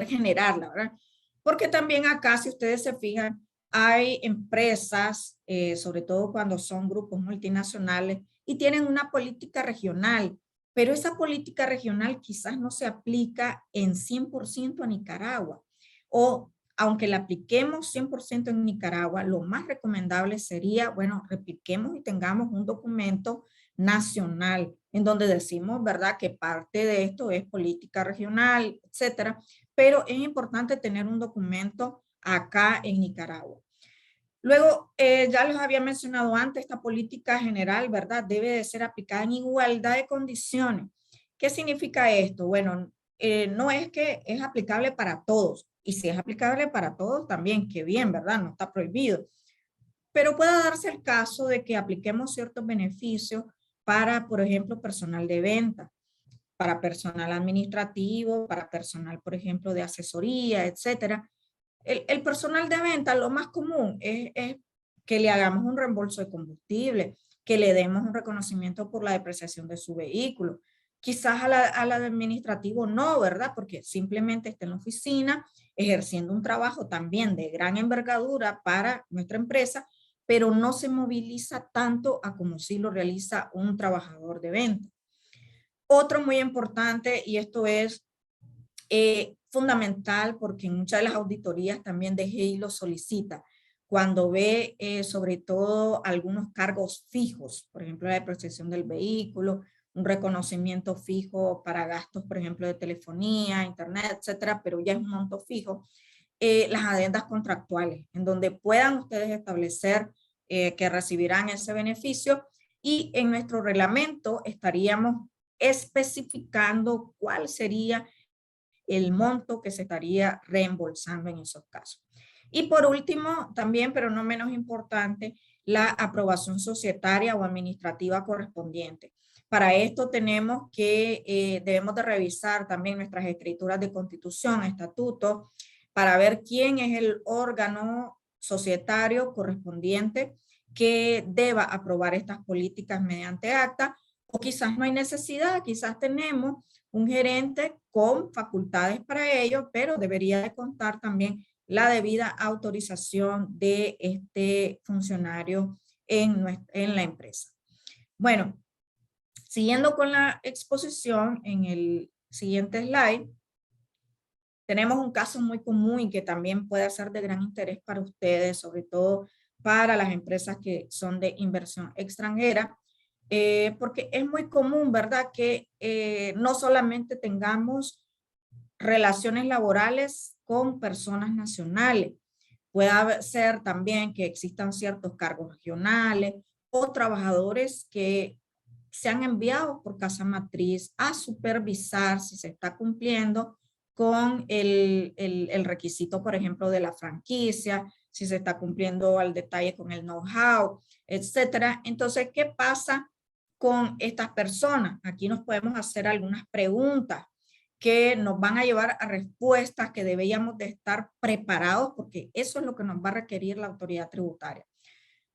generarla, ¿verdad? Porque también acá, si ustedes se fijan, hay empresas, sobre todo cuando son grupos multinacionales, y tienen una política regional, pero esa política regional quizás no se aplica en 100% a Nicaragua. O aunque la apliquemos 100% en Nicaragua, lo más recomendable sería, bueno, repliquemos y tengamos un documento nacional en donde decimos, ¿verdad?, que parte de esto es política regional, etcétera, pero es importante tener un documento acá en Nicaragua. Luego, ya les había mencionado antes, esta política general, ¿verdad?, debe de ser aplicada en igualdad de condiciones. ¿Qué significa esto? Bueno, no es que es aplicable para todos, y si es aplicable para todos también, qué bien, ¿verdad?, no está prohibido. Pero puede darse el caso de que apliquemos ciertos beneficios para, por ejemplo, personal de venta, para personal administrativo, para personal, por ejemplo, de asesoría, etcétera. El personal de venta, lo más común es que le hagamos un reembolso de combustible, que le demos un reconocimiento por la depreciación de su vehículo. Quizás al administrativo no, ¿verdad? Porque simplemente está en la oficina ejerciendo un trabajo también de gran envergadura para nuestra empresa, pero no se moviliza tanto a como si lo realiza un trabajador de venta. Otro muy importante, y esto es fundamental porque en muchas de las auditorías también DGI lo solicita, cuando ve sobre todo algunos cargos fijos, por ejemplo la depreciación del vehículo, un reconocimiento fijo para gastos, por ejemplo, de telefonía, internet, etcétera, pero ya es un monto fijo, las adendas contractuales, en donde puedan ustedes establecer que recibirán ese beneficio y en nuestro reglamento estaríamos especificando cuál sería el monto que se estaría reembolsando en esos casos. Y por último, también, pero no menos importante, la aprobación societaria o administrativa correspondiente. Para esto tenemos que, debemos de revisar también nuestras escrituras de constitución, estatuto, para ver quién es el órgano societario correspondiente que deba aprobar estas políticas mediante acta, o quizás no hay necesidad, quizás tenemos un gerente con facultades para ello, pero debería de contar también la debida autorización de este funcionario en la empresa. Bueno, siguiendo con la exposición, en el siguiente slide, tenemos un caso muy común y que también puede ser de gran interés para ustedes, sobre todo para las empresas que son de inversión extranjera, porque es muy común, ¿verdad?, que no solamente tengamos relaciones laborales con personas nacionales, puede ser también que existan ciertos cargos regionales o trabajadores que sean enviados por casa matriz a supervisar si se está cumpliendo con el requisito, por ejemplo, de la franquicia, si se está cumpliendo al detalle con el know-how, etcétera. Entonces, ¿qué pasa con estas personas? Aquí nos podemos hacer algunas preguntas. que nos van a llevar a respuestas que deberíamos de estar preparados, porque eso es lo que nos va a requerir la autoridad tributaria.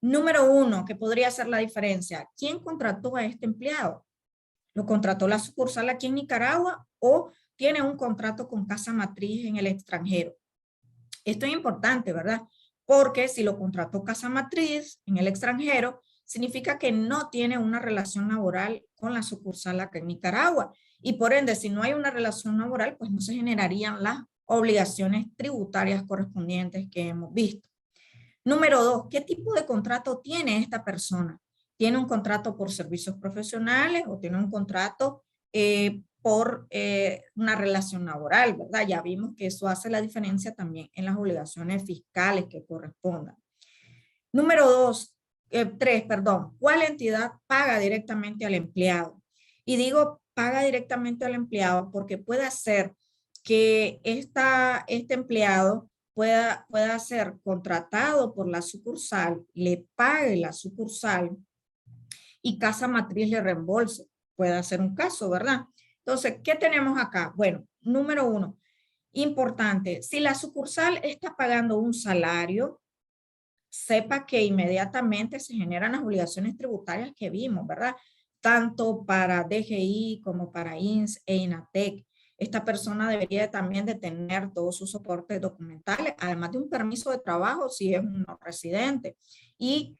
Número 1, que podría ser la diferencia. ¿Quién contrató a este empleado? ¿Lo contrató la sucursal aquí en Nicaragua o tiene un contrato con casa matriz en el extranjero? Esto es importante, ¿verdad? Porque si lo contrató casa matriz en el extranjero, significa que no tiene una relación laboral con la sucursal acá en Nicaragua. Y por ende, si no hay una relación laboral, pues no se generarían las obligaciones tributarias correspondientes que hemos visto. Número 2, ¿qué tipo de contrato tiene esta persona? ¿Tiene un contrato por servicios profesionales o tiene un contrato por una relación laboral, ¿verdad? Ya vimos que eso hace la diferencia también en las obligaciones fiscales que correspondan. Número 3, ¿cuál entidad paga directamente al empleado? Y digo paga directamente al empleado porque puede ser que este empleado pueda ser contratado por la sucursal, le pague la sucursal y casa matriz le reembolse. Puede ser un caso, ¿verdad? Entonces, ¿qué tenemos acá? Bueno, número 1, importante, si la sucursal está pagando un salario, sepa que inmediatamente se generan las obligaciones tributarias que vimos, ¿verdad? Tanto para DGI como para INS e INATEC. Esta persona debería también de tener todos sus soportes documentales, además de un permiso de trabajo si es un no residente y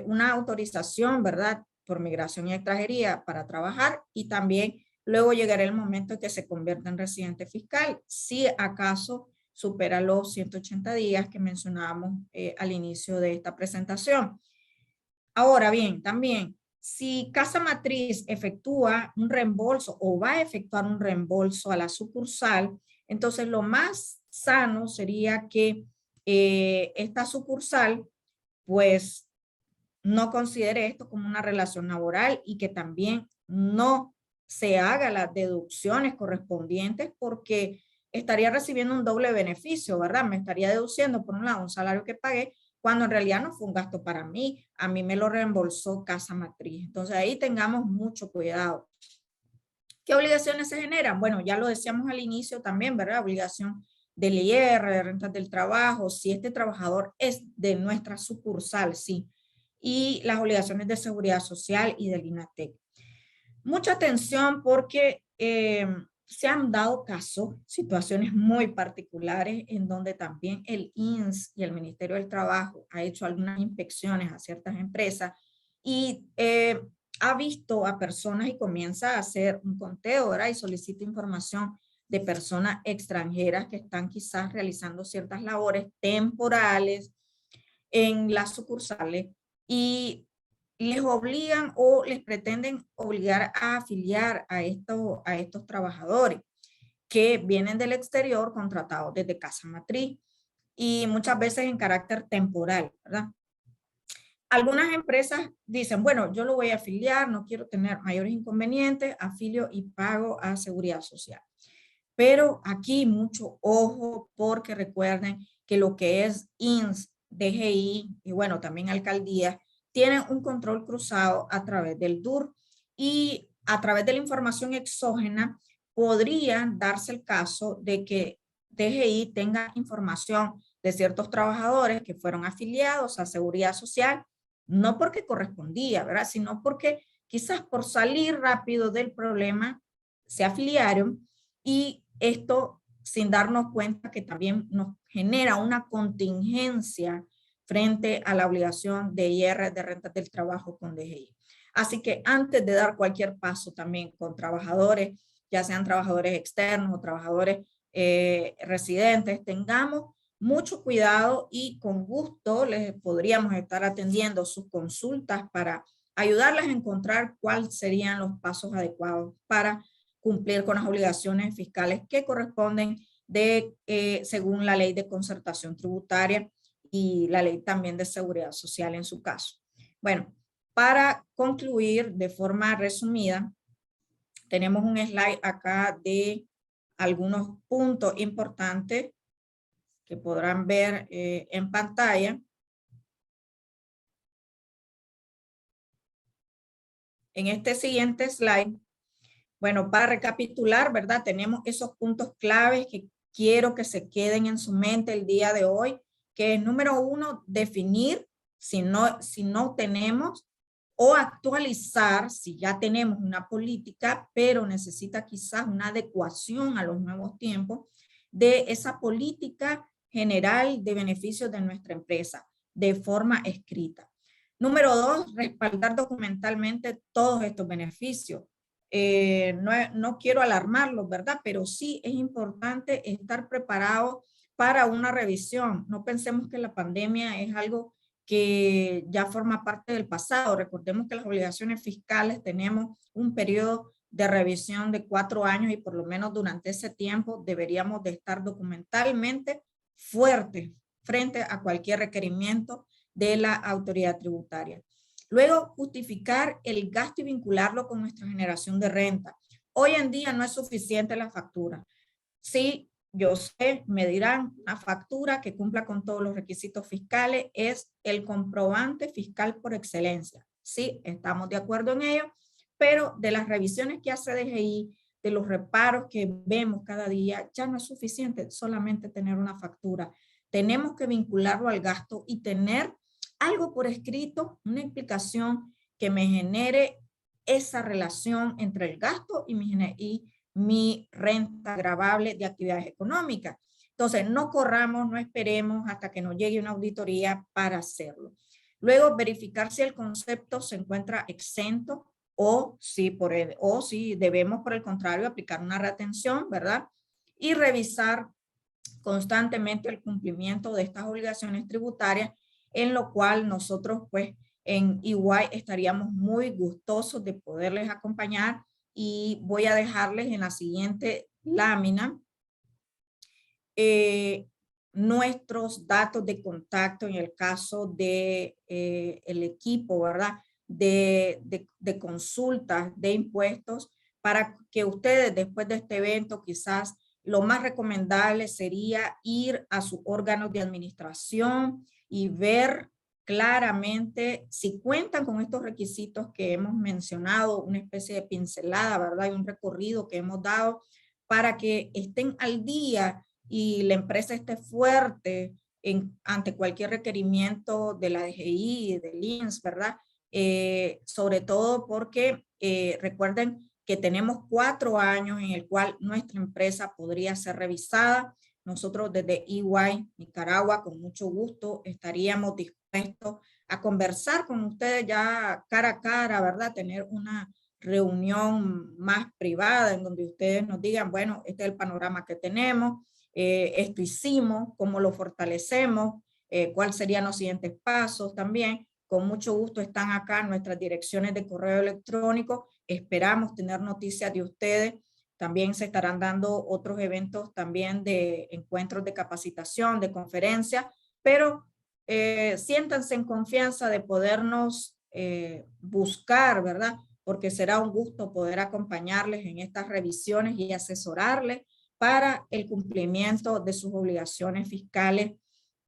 una autorización, ¿verdad? Por migración y extranjería para trabajar y también luego llegará el momento en que se convierta en residente fiscal, si acaso supera los 180 días que mencionábamos al inicio de esta presentación. Ahora bien, también, si casa matriz efectúa un reembolso o va a efectuar un reembolso a la sucursal, entonces lo más sano sería que esta sucursal pues no considere esto como una relación laboral y que también no se haga las deducciones correspondientes porque estaría recibiendo un doble beneficio, ¿verdad? Me estaría deduciendo por un lado un salario que pagué cuando en realidad no fue un gasto para mí, a mí me lo reembolsó casa matriz. Entonces ahí tengamos mucho cuidado. ¿Qué obligaciones se generan? Bueno, ya lo decíamos al inicio también, ¿verdad? Obligación del IR, de rentas del trabajo, si este trabajador es de nuestra sucursal, sí. Y las obligaciones de seguridad social y del INATEC. Mucha atención porque se han dado casos, situaciones muy particulares en donde también el INS y el Ministerio del Trabajo ha hecho algunas inspecciones a ciertas empresas y ha visto a personas y comienza a hacer un conteo, ¿verdad? Y solicita información de personas extranjeras que están quizás realizando ciertas labores temporales en las sucursales y les obligan o les pretenden obligar a afiliar a estos trabajadores que vienen del exterior contratados desde casa matriz y muchas veces en carácter temporal, ¿verdad? Algunas empresas dicen, bueno, yo lo voy a afiliar, no quiero tener mayores inconvenientes, afilio y pago a seguridad social. Pero aquí mucho ojo porque recuerden que lo que es INS, DGI y bueno, también alcaldía, tienen un control cruzado a través del DUR y a través de la información exógena podría darse el caso de que DGI tenga información de ciertos trabajadores que fueron afiliados a seguridad social, no porque correspondía, ¿verdad? Sino porque quizás por salir rápido del problema se afiliaron y esto sin darnos cuenta que también nos genera una contingencia frente a la obligación de IR de rentas del trabajo con DGI. Así que antes de dar cualquier paso también con trabajadores, ya sean trabajadores externos o trabajadores residentes, tengamos mucho cuidado y con gusto les podríamos estar atendiendo sus consultas para ayudarles a encontrar cuáles serían los pasos adecuados para cumplir con las obligaciones fiscales que corresponden según la ley de concertación tributaria y la ley también de seguridad social en su caso. Bueno, para concluir de forma resumida, tenemos un slide acá de algunos puntos importantes que podrán ver en pantalla. En este siguiente slide Bueno, para recapitular, ¿verdad? Tenemos esos puntos claves que quiero que se queden en su mente el día de hoy, que es número 1, definir si no tenemos, o actualizar si ya tenemos una política, pero necesita quizás una adecuación a los nuevos tiempos de esa política general de beneficios de nuestra empresa de forma escrita. Número 2, respaldar documentalmente todos estos beneficios. No quiero alarmarlos, ¿verdad? Pero sí es importante estar preparado para una revisión. No pensemos que la pandemia es algo que ya forma parte del pasado. Recordemos que las obligaciones fiscales tenemos un periodo de revisión de 4 años y por lo menos durante ese tiempo deberíamos de estar documentalmente fuertes frente a cualquier requerimiento de la autoridad tributaria. Luego, justificar el gasto y vincularlo con nuestra generación de renta. Hoy en día no es suficiente la factura. Sí, yo sé, me dirán, una factura que cumpla con todos los requisitos fiscales es el comprobante fiscal por excelencia. Sí, estamos de acuerdo en ello, pero de las revisiones que hace DGI, de los reparos que vemos cada día, ya no es suficiente solamente tener una factura. Tenemos que vincularlo al gasto y tener algo por escrito, una explicación que me genere esa relación entre el gasto y mi renta gravable de actividades económicas. Entonces, no corramos, no esperemos hasta que nos llegue una auditoría para hacerlo. Luego, verificar si el concepto se encuentra exento o si debemos, por el contrario, aplicar una retención, ¿verdad? Y revisar constantemente el cumplimiento de estas obligaciones tributarias, en lo cual nosotros, pues, en EY estaríamos muy gustosos de poderles acompañar, y voy a dejarles en la siguiente lámina nuestros datos de contacto en el caso de el equipo, ¿verdad? De consultas de impuestos, para que ustedes después de este evento quizás lo más recomendable sería ir a sus órganos de administración y ver claramente si cuentan con estos requisitos que hemos mencionado, una especie de pincelada, ¿verdad? Y un recorrido que hemos dado para que estén al día y la empresa esté fuerte ante cualquier requerimiento de la DGI, del INS, ¿verdad? Sobre todo porque recuerden que tenemos 4 años en el cual nuestra empresa podría ser revisada. Nosotros desde EY Nicaragua con mucho gusto estaríamos dispuestos a conversar con ustedes ya cara a cara, ¿verdad? Tener una reunión más privada en donde ustedes nos digan, bueno, este es el panorama que tenemos, esto hicimos, cómo lo fortalecemos, cuáles serían los siguientes pasos también. Con mucho gusto están acá nuestras direcciones de correo electrónico. Esperamos tener noticias de ustedes. También se estarán dando otros eventos también de encuentros de capacitación, de conferencias, pero siéntanse en confianza de podernos buscar, ¿verdad? Porque será un gusto poder acompañarles en estas revisiones y asesorarles para el cumplimiento de sus obligaciones fiscales,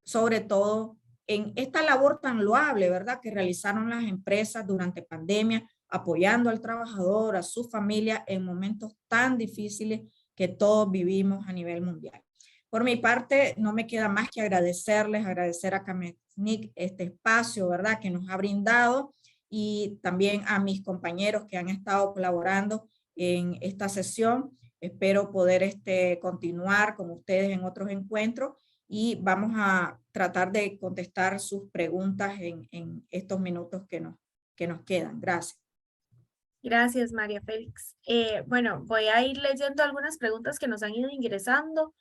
sobre todo en esta labor tan loable, ¿verdad?, que realizaron las empresas durante pandemia, apoyando al trabajador, a su familia en momentos tan difíciles que todos vivimos a nivel mundial. Por mi parte, no me queda más que agradecer a Camecnic este espacio, ¿verdad?, que nos ha brindado, y también a mis compañeros que han estado colaborando en esta sesión. Espero poder continuar con ustedes en otros encuentros, y vamos a tratar de contestar sus preguntas en estos minutos que nos quedan. Gracias. Gracias, María Félix. Bueno, voy a ir leyendo algunas preguntas que nos han ido ingresando.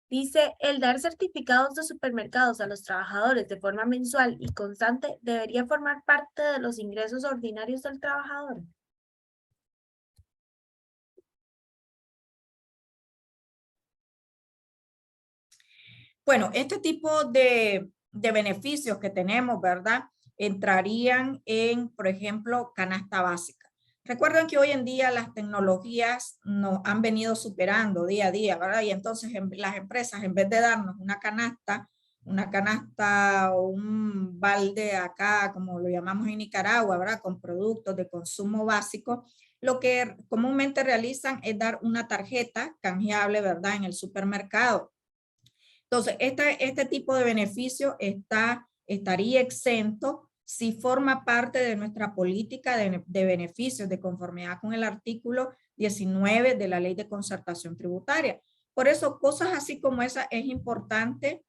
Dice, el dar certificados de supermercados a los trabajadores de forma mensual y constante debería formar parte de los ingresos ordinarios del trabajador. Bueno, este tipo de beneficios que tenemos, ¿verdad?, entrarían en, por ejemplo, canasta básica. Recuerden que hoy en día las tecnologías nos han venido superando día a día, ¿verdad? Y entonces las empresas, en vez de darnos una canasta una canasta o un balde acá, como lo llamamos en Nicaragua, ¿verdad? Con productos de consumo básico, lo que comúnmente realizan es dar una tarjeta canjeable, ¿verdad? En el supermercado. Entonces, este tipo de beneficio estaría exento si forma parte de nuestra política de beneficios de conformidad con el artículo 19 de la Ley de Concertación Tributaria. Por eso, cosas así como esa es importante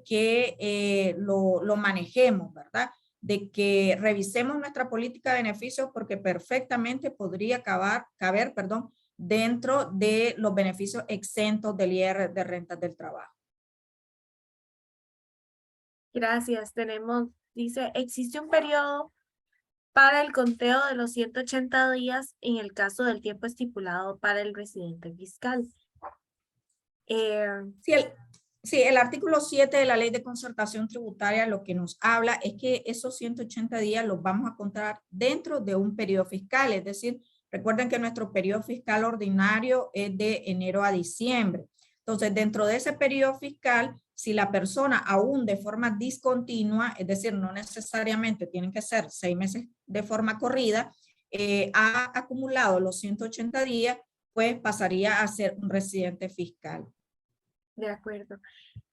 que lo manejemos, ¿verdad? De que revisemos nuestra política de beneficios porque perfectamente podría caber, dentro de los beneficios exentos del IR de rentas del trabajo. Gracias. Dice, existe un periodo para el conteo de los 180 días en el caso del tiempo estipulado para el residente fiscal. Sí, el artículo 7 de la Ley de Concertación Tributaria lo que nos habla es que esos 180 días los vamos a contar dentro de un periodo fiscal, es decir, recuerden que nuestro periodo fiscal ordinario es de enero a diciembre. Entonces, dentro de ese periodo fiscal, si la persona aún de forma discontinua, es decir, no necesariamente tienen que ser 6 meses de forma corrida, ha acumulado los 180 días, pues pasaría a ser un residente fiscal. De acuerdo.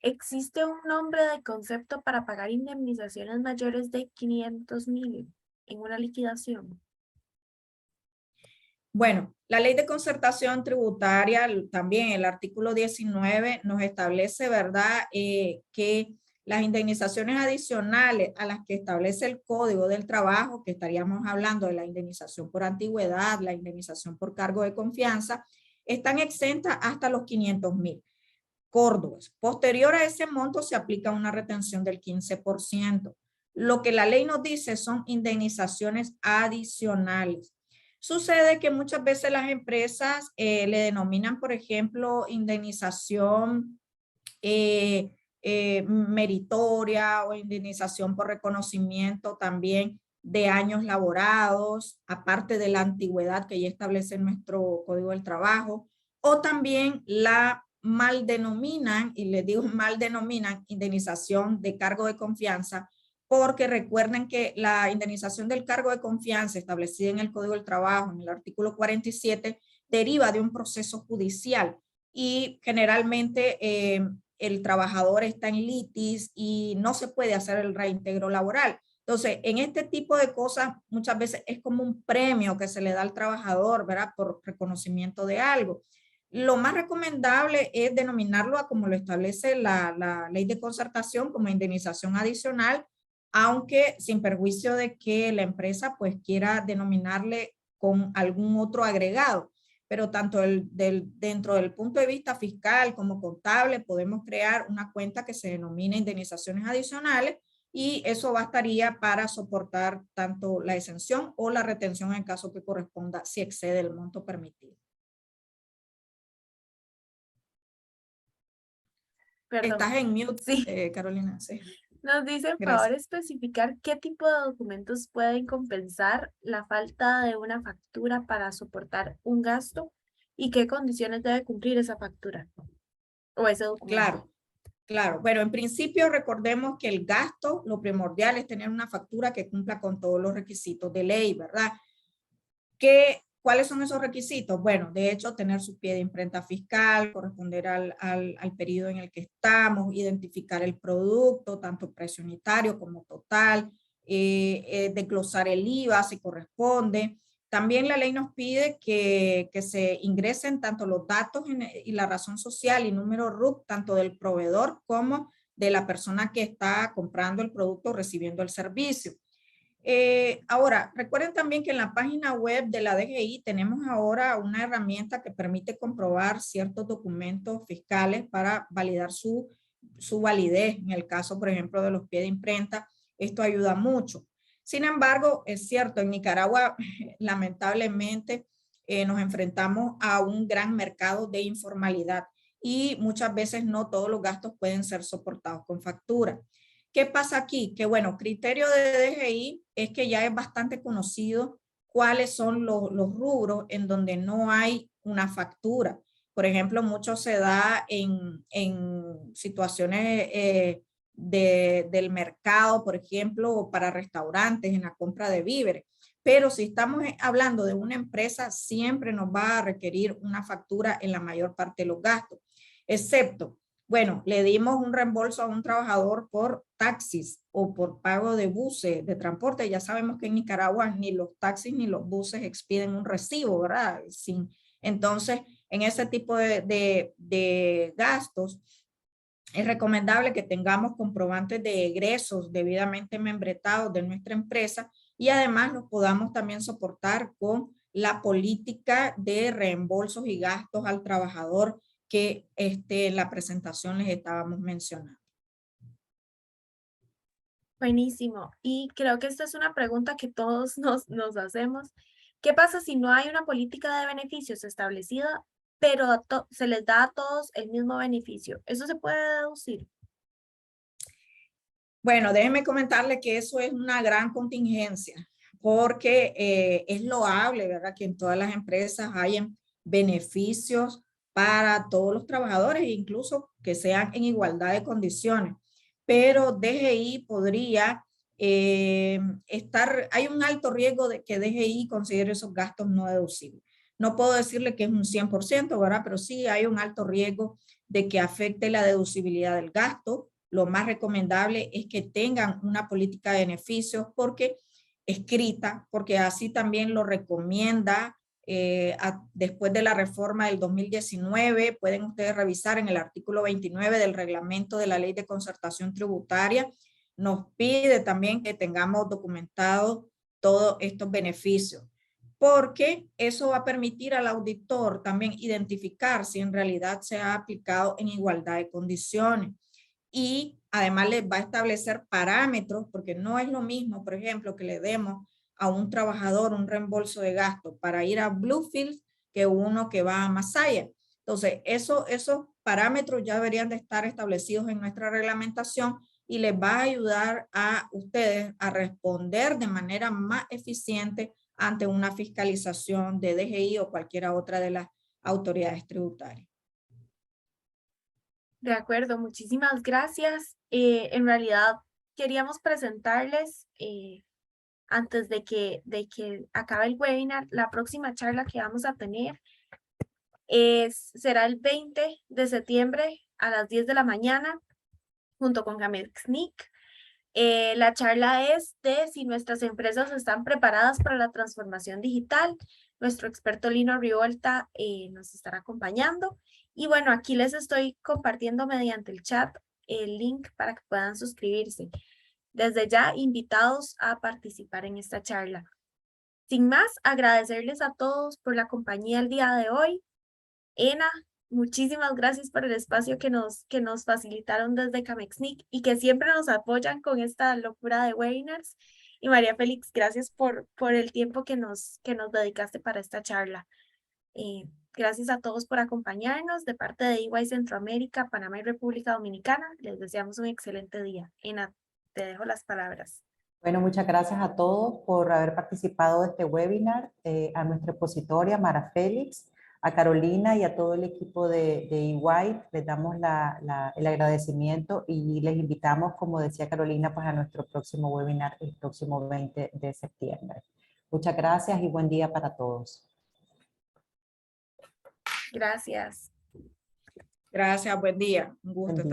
¿Existe un nombre de concepto para pagar indemnizaciones mayores de 500,000 en una liquidación? Bueno, la Ley de Concertación Tributaria, también el artículo 19 nos establece, ¿verdad?, que las indemnizaciones adicionales a las que establece el Código del Trabajo, que estaríamos hablando de la indemnización por antigüedad, la indemnización por cargo de confianza, están exentas hasta los 500,000 córdobas. Posterior a ese monto se aplica una retención del 15%. Lo que la ley nos dice son indemnizaciones adicionales. Sucede que muchas veces las empresas le denominan, por ejemplo, indemnización meritoria o indemnización por reconocimiento también de años laborados, aparte de la antigüedad que ya establece nuestro Código del Trabajo, o también la mal denominan, y les digo mal denominan, indemnización de cargo de confianza, porque recuerden que la indemnización del cargo de confianza establecida en el Código del Trabajo, en el artículo 47, deriva de un proceso judicial y generalmente el trabajador está en litis y no se puede hacer el reintegro laboral. Entonces, en este tipo de cosas, muchas veces es como un premio que se le da al trabajador, ¿verdad? Por reconocimiento de algo. Lo más recomendable es denominarlo a como lo establece la Ley de Concertación como indemnización adicional, aunque sin perjuicio de que la empresa pues quiera denominarle con algún otro agregado. Pero tanto dentro del punto de vista fiscal como contable podemos crear una cuenta que se denomina indemnizaciones adicionales y eso bastaría para soportar tanto la exención o la retención en caso que corresponda si excede el monto permitido. Perdón. Estás en mute, Sí. Carolina. Sí. Nos dicen, por Gracias. favor, especificar qué tipo de documentos pueden compensar la falta de una factura para soportar un gasto y qué condiciones debe cumplir esa factura o ese documento. Claro, claro. Bueno, en principio recordemos que el gasto, lo primordial es tener una factura que cumpla con todos los requisitos de ley, ¿verdad? ¿Cuáles son esos requisitos? Bueno, de hecho, tener su pie de imprenta fiscal, corresponder al periodo en el que estamos, identificar el producto, tanto precio unitario como total, desglosar el IVA si corresponde. También la ley nos pide que se ingresen tanto los datos y la razón social y número RUC, tanto del proveedor como de la persona que está comprando el producto o recibiendo el servicio. Ahora, recuerden también que en la página web de la DGI tenemos ahora una herramienta que permite comprobar ciertos documentos fiscales para validar su validez. En el caso, por ejemplo, de los pies de imprenta, esto ayuda mucho. Sin embargo, es cierto, en Nicaragua, lamentablemente, nos enfrentamos a un gran mercado de informalidad y muchas veces no todos los gastos pueden ser soportados con factura. ¿Qué pasa aquí? Que bueno, criterio de DGI es que ya es bastante conocido cuáles son los rubros en donde no hay una factura. Por ejemplo, mucho se da en situaciones del mercado, por ejemplo, o para restaurantes, en la compra de víveres. Pero si estamos hablando de una empresa, siempre nos va a requerir una factura en la mayor parte de los gastos, excepto, bueno, le dimos un reembolso a un trabajador por taxis o por pago de buses de transporte. Ya sabemos que en Nicaragua ni los taxis ni los buses expiden un recibo, ¿verdad? Entonces, en ese tipo de gastos, es recomendable que tengamos comprobantes de egresos debidamente membretados de nuestra empresa y además los podamos también soportar con la política de reembolsos y gastos al trabajador que en la presentación les estábamos mencionando. Buenísimo. Y creo que esta es una pregunta que todos nos hacemos. ¿Qué pasa si no hay una política de beneficios establecida, pero se les da a todos el mismo beneficio? ¿Eso se puede deducir? Bueno, déjenme comentarle que eso es una gran contingencia, porque es loable, ¿verdad?, que en todas las empresas hayan beneficios para todos los trabajadores, incluso que sean en igualdad de condiciones. Pero DGI podría hay un alto riesgo de que DGI considere esos gastos no deducibles. No puedo decirle que es un 100%, ¿verdad? Pero sí hay un alto riesgo de que afecte la deducibilidad del gasto. Lo más recomendable es que tengan una política de beneficios escrita, porque así también lo recomienda después de la reforma del 2019. Pueden ustedes revisar en el artículo 29 del reglamento de la Ley de Concertación Tributaria. Nos pide también que tengamos documentados todos estos beneficios, porque eso va a permitir al auditor también identificar si en realidad se ha aplicado en igualdad de condiciones. Y además les va a establecer parámetros, porque no es lo mismo, por ejemplo, que le demos a un trabajador un reembolso de gasto para ir a Bluefields que uno que va a Masaya. Entonces, esos parámetros ya deberían de estar establecidos en nuestra reglamentación y les va a ayudar a ustedes a responder de manera más eficiente ante una fiscalización de DGI o cualquiera otra de las autoridades tributarias. De acuerdo, muchísimas gracias. En realidad queríamos presentarles, antes de que acabe el webinar, la próxima charla que vamos a tener será el 20 de septiembre a las 10 de la mañana, junto con Camexnic. La charla es de si nuestras empresas están preparadas para la transformación digital. Nuestro experto Lino Rivolta nos estará acompañando. Y bueno, aquí les estoy compartiendo mediante el chat el link para que puedan suscribirse. Desde ya, invitados a participar en esta charla. Sin más, agradecerles a todos por la compañía el día de hoy. Ena, muchísimas gracias por el espacio que nos facilitaron desde Camexnic y que siempre nos apoyan con esta locura de webinars. Y María Félix, gracias por el tiempo que nos dedicaste para esta charla. Gracias a todos por acompañarnos. De parte de EY Centroamérica, Panamá y República Dominicana, les deseamos un excelente día. Ena, te dejo las palabras. Bueno, muchas gracias a todos por haber participado de este webinar, a nuestra expositoria, Mara Félix, a Carolina y a todo el equipo de EY. Les damos el agradecimiento y les invitamos, como decía Carolina, pues a nuestro próximo webinar el próximo 20 de septiembre. Muchas gracias y buen día para todos. Gracias. Gracias, buen día. Un gusto.